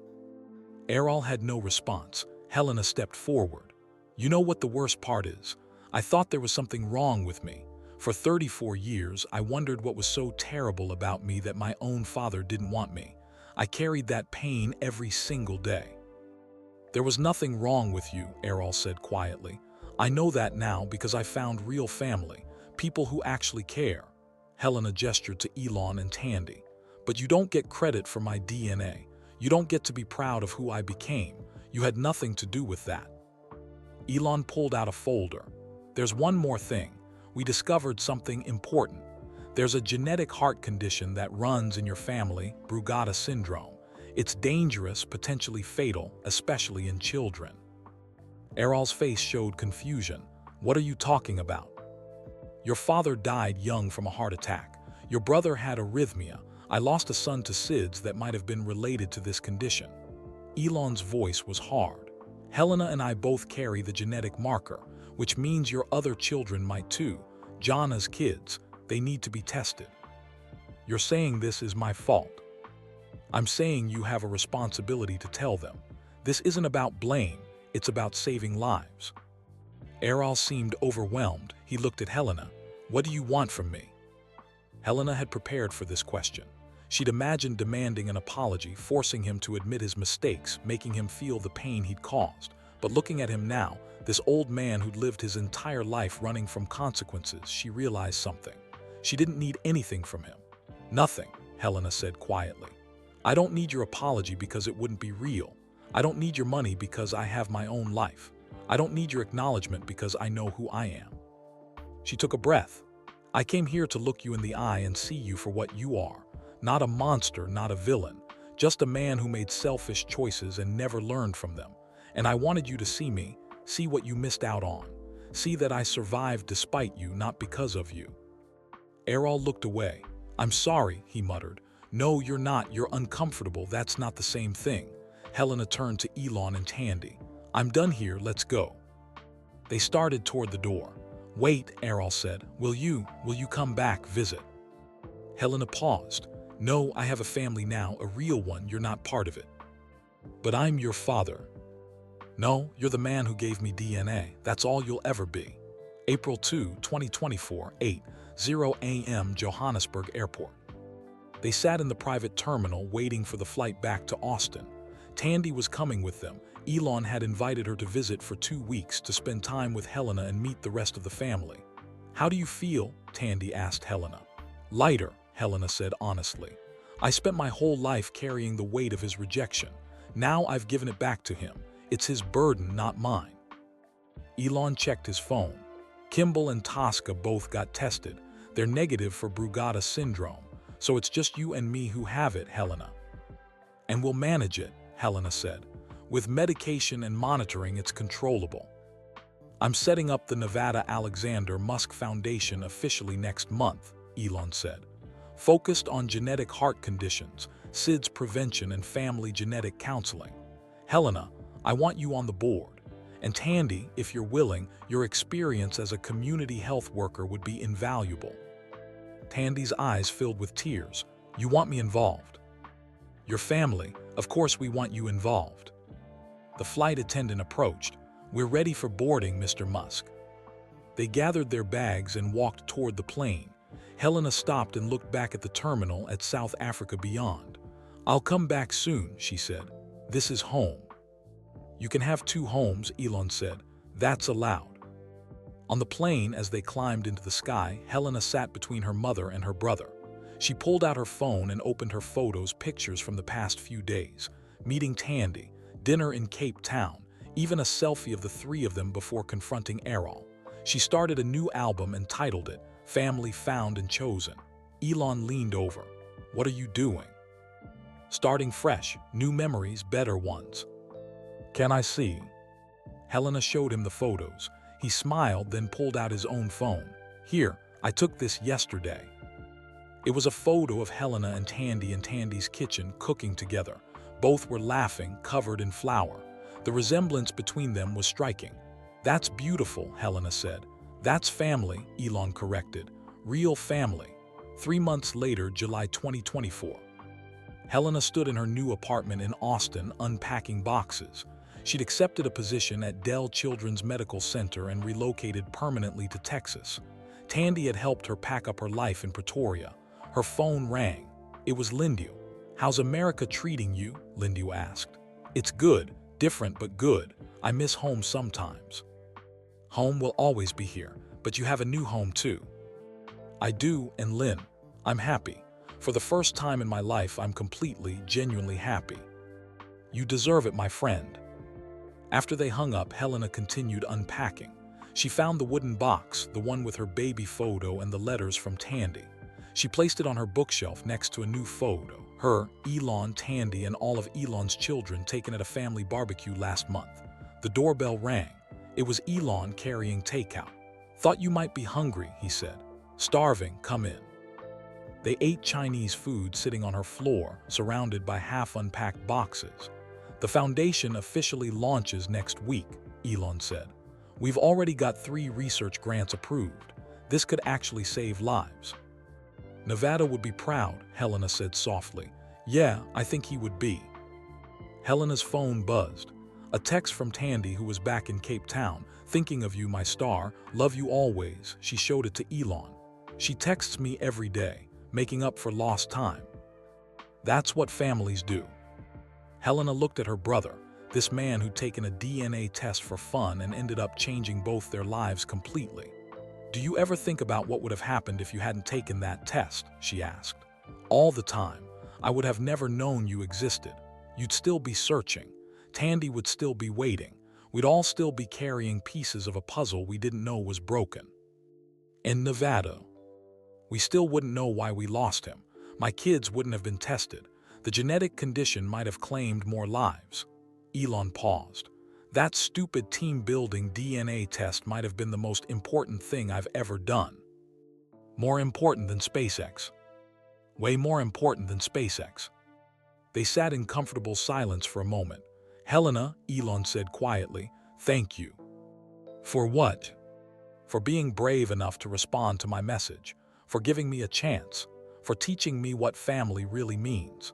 Errol had no response. Helena stepped forward. You know what the worst part is? I thought there was something wrong with me. For 34 years, I wondered what was so terrible about me that my own father didn't want me. I carried that pain every single day. There was nothing wrong with you, Errol said quietly. I know that now because I found real family, people who actually care. Helena gestured to Elon and Tandy. But you don't get credit for my DNA. You don't get to be proud of who I became. You had nothing to do with that. Elon pulled out a folder. There's one more thing. We discovered something important. There's a genetic heart condition that runs in your family, Brugada syndrome. It's dangerous, potentially fatal, especially in children. Errol's face showed confusion. What are you talking about? Your father died young from a heart attack. Your brother had arrhythmia. I lost a son to SIDS that might have been related to this condition. Elon's voice was hard. Helena and I both carry the genetic marker, which means your other children might too. Jana's kids, they need to be tested. You're saying this is my fault. I'm saying you have a responsibility to tell them. This isn't about blame, it's about saving lives. Errol seemed overwhelmed. He looked at Helena. What do you want from me? Helena had prepared for this question. She'd imagined demanding an apology, forcing him to admit his mistakes, making him feel the pain he'd caused. But looking at him now, this old man who'd lived his entire life running from consequences, she realized something. She didn't need anything from him. Nothing, Helena said quietly. I don't need your apology because it wouldn't be real. I don't need your money because I have my own life. I don't need your acknowledgement because I know who I am. She took a breath. I came here to look you in the eye and see you for what you are. Not a monster, not a villain. Just a man who made selfish choices and never learned from them. And I wanted you to see me, see what you missed out on. See that I survived despite you, not because of you. Errol looked away. I'm sorry, he muttered. No, you're not. You're uncomfortable. That's not the same thing. Helena turned to Elon and Tandy. I'm done here. Let's go. They started toward the door. Wait, Errol said. Will you come back, visit? Helena paused. No, I have a family now, a real one. You're not part of it. But I'm your father. No, you're the man who gave me DNA. That's all you'll ever be. April 2, 2024, 8:00 a.m. Johannesburg Airport. They sat in the private terminal waiting for the flight back to Austin. Tandy was coming with them. Elon had invited her to visit for 2 weeks to spend time with Helena and meet the rest of the family. How do you feel? Tandy asked Helena. Lighter, Helena said honestly. I spent my whole life carrying the weight of his rejection. Now I've given it back to him. It's his burden, not mine. Elon checked his phone. Kimball and Tosca both got tested. They're negative for Brugada syndrome. So it's just you and me who have it, Helena. And we'll manage it, Helena said. With medication and monitoring, it's controllable. I'm setting up the Nevada Alexander Musk Foundation officially next month, Elon said. Focused on genetic heart conditions, SIDS prevention and family genetic counseling. Helena, I want you on the board. And Tandy, if you're willing, your experience as a community health worker would be invaluable. Tandy's eyes filled with tears. You want me involved? Your family, of course we want you involved. The flight attendant approached. We're ready for boarding, Mr. Musk. They gathered their bags and walked toward the plane. Helena stopped and looked back at the terminal at South Africa beyond. I'll come back soon, she said. This is home. You can have 2 homes, Elon said. That's allowed. On the plane, as they climbed into the sky, Helena sat between her mother and her brother. She pulled out her phone and opened her pictures from the past few days. Meeting Tandy, dinner in Cape Town, even a selfie of the 3 of them before confronting Errol. She started a new album and titled it, Family Found and Chosen. Elon leaned over. What are you doing? Starting fresh, new memories, better ones. Can I see? Helena showed him the photos. He smiled, then pulled out his own phone. Here, I took this yesterday. It was a photo of Helena and Tandy in Tandy's kitchen cooking together. Both were laughing, covered in flour. The resemblance between them was striking. That's beautiful, Helena said. That's family, Elon corrected. Real family. 3 months later, July 2024. Helena stood in her new apartment in Austin unpacking boxes. She'd accepted a position at Dell Children's Medical Center and relocated permanently to Texas. Tandy had helped her pack up her life in Pretoria. Her phone rang. It was Lindu. How's America treating you? Lindu asked. It's good, different but good. I miss home sometimes. Home will always be here, but you have a new home too. I do, and Lynn, I'm happy. For the first time in my life, I'm completely, genuinely happy. You deserve it, my friend. After they hung up, Helena continued unpacking. She found the wooden box, the one with her baby photo and the letters from Tandy. She placed it on her bookshelf next to a new photo, her, Elon, Tandy, and all of Elon's children taken at a family barbecue last month. The doorbell rang. It was Elon carrying takeout. Thought you might be hungry, he said. Starving, come in. They ate Chinese food sitting on her floor, surrounded by half-unpacked boxes. The foundation officially launches next week, Elon said. We've already got 3 research grants approved. This could actually save lives. Nevada would be proud, Helena said softly. Yeah, I think he would be. Helena's phone buzzed. A text from Tandy, who was back in Cape Town. Thinking of you, my star. Love you always. She showed it to Elon. She texts me every day, making up for lost time. That's what families do. Helena looked at her brother, this man who'd taken a DNA test for fun and ended up changing both their lives completely. "Do you ever think about what would have happened if you hadn't taken that test?" she asked. "All the time. I would have never known you existed. You'd still be searching. Tandy would still be waiting. We'd all still be carrying pieces of a puzzle we didn't know was broken. In Nevada, we still wouldn't know why we lost him. My kids wouldn't have been tested. The genetic condition might have claimed more lives." Elon paused. "That stupid team-building DNA test might have been the most important thing I've ever done. More important than SpaceX. Way more important than SpaceX." They sat in comfortable silence for a moment. "Helena," Elon said quietly, "thank you." "For what?" "For being brave enough to respond to my message, for giving me a chance, for teaching me what family really means."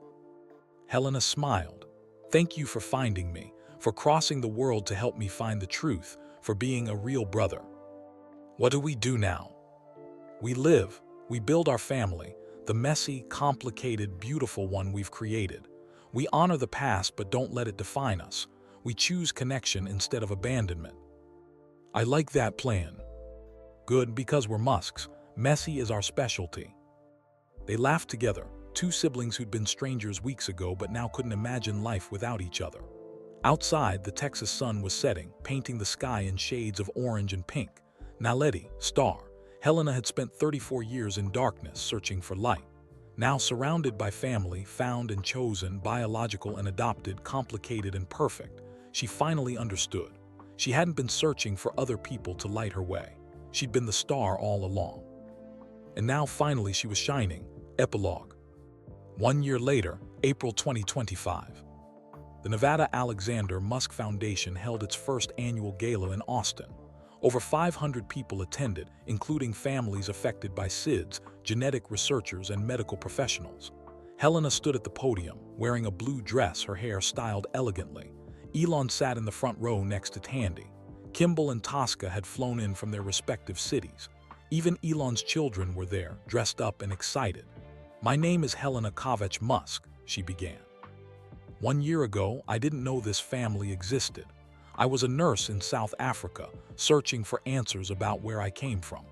Helena smiled. "Thank you for finding me, for crossing the world to help me find the truth, for being a real brother." "What do we do now?" "We live, we build our family, the messy, complicated, beautiful one we've created. We honor the past but don't let it define us. We choose connection instead of abandonment." "I like that plan." "Good, because we're Musks. Messy is our specialty." They laughed together, two siblings who'd been strangers weeks ago but now couldn't imagine life without each other. Outside, the Texas sun was setting, painting the sky in shades of orange and pink. Naledi, star. Helena had spent 34 years in darkness searching for light. Now surrounded by family, found and chosen, biological and adopted, complicated and perfect, she finally understood. She hadn't been searching for other people to light her way. She'd been the star all along. And now finally she was shining. Epilogue. 1 year later, April 2025. The Nevada Alexander Musk Foundation held its first annual gala in Austin. Over 500 people attended, including families affected by SIDS, genetic researchers, and medical professionals. Helena stood at the podium, wearing a blue dress, her hair styled elegantly. Elon sat in the front row next to Tandy. Kimball and Tosca had flown in from their respective cities. Even Elon's children were there, dressed up and excited. "My name is Helena Kovach Musk," she began. "1 year ago, I didn't know this family existed. I was a nurse in South Africa, searching for answers about where I came from.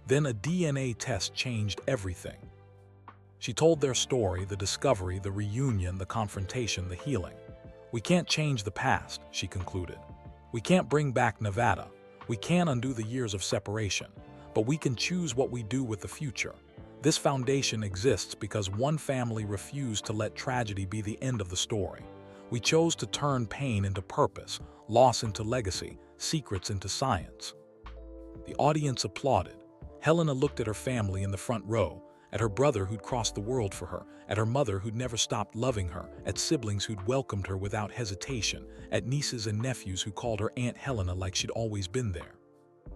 Then a DNA test changed everything." She told their story, the discovery, the reunion, the confrontation, the healing. "We can't change the past," she concluded. "We can't bring back Nevada. We can't undo the years of separation. But we can choose what we do with the future. This foundation exists because one family refused to let tragedy be the end of the story. We chose to turn pain into purpose, loss into legacy, secrets into science." The audience applauded. Helena looked at her family in the front row, at her brother who'd crossed the world for her, at her mother who'd never stopped loving her, at siblings who'd welcomed her without hesitation, at nieces and nephews who called her Aunt Helena like she'd always been there.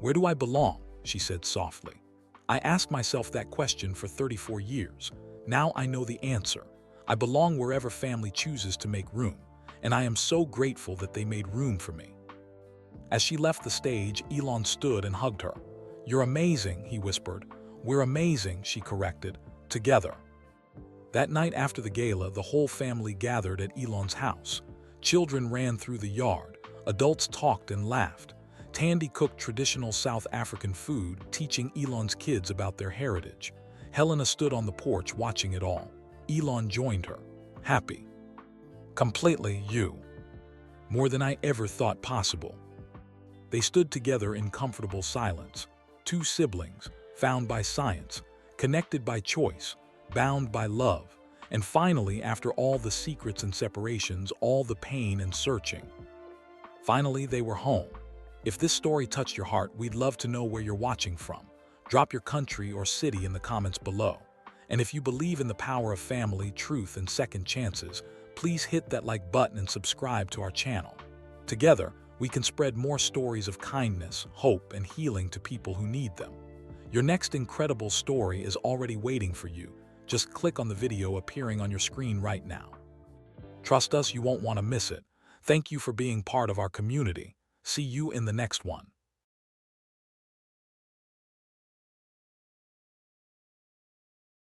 "Where do I belong?" she said softly. "I asked myself that question for 34 years. Now I know the answer. I belong wherever family chooses to make room, and I am so grateful that they made room for me." As she left the stage, Elon stood and hugged her. "You're amazing," he whispered. "We're amazing," she corrected. "Together." That night after the gala, the whole family gathered at Elon's house. Children ran through the yard. Adults talked and laughed. Tandy cooked traditional South African food, teaching Elon's kids about their heritage. Helena stood on the porch watching it all. Elon joined her. "Happy. Completely you. More than I ever thought possible." They stood together in comfortable silence. Two siblings, found by science, connected by choice, bound by love, and finally, after all the secrets and separations, all the pain and searching, finally they were home. If this story touched your heart, we'd love to know where you're watching from. Drop your country or city in the comments below. And if you believe in the power of family, truth, and second chances, please hit that like button and subscribe to our channel. Together, we can spread more stories of kindness, hope, and healing to people who need them. Your next incredible story is already waiting for you. Just click on the video appearing on your screen right now. Trust us, you won't want to miss it. Thank you for being part of our community. See you in the next one.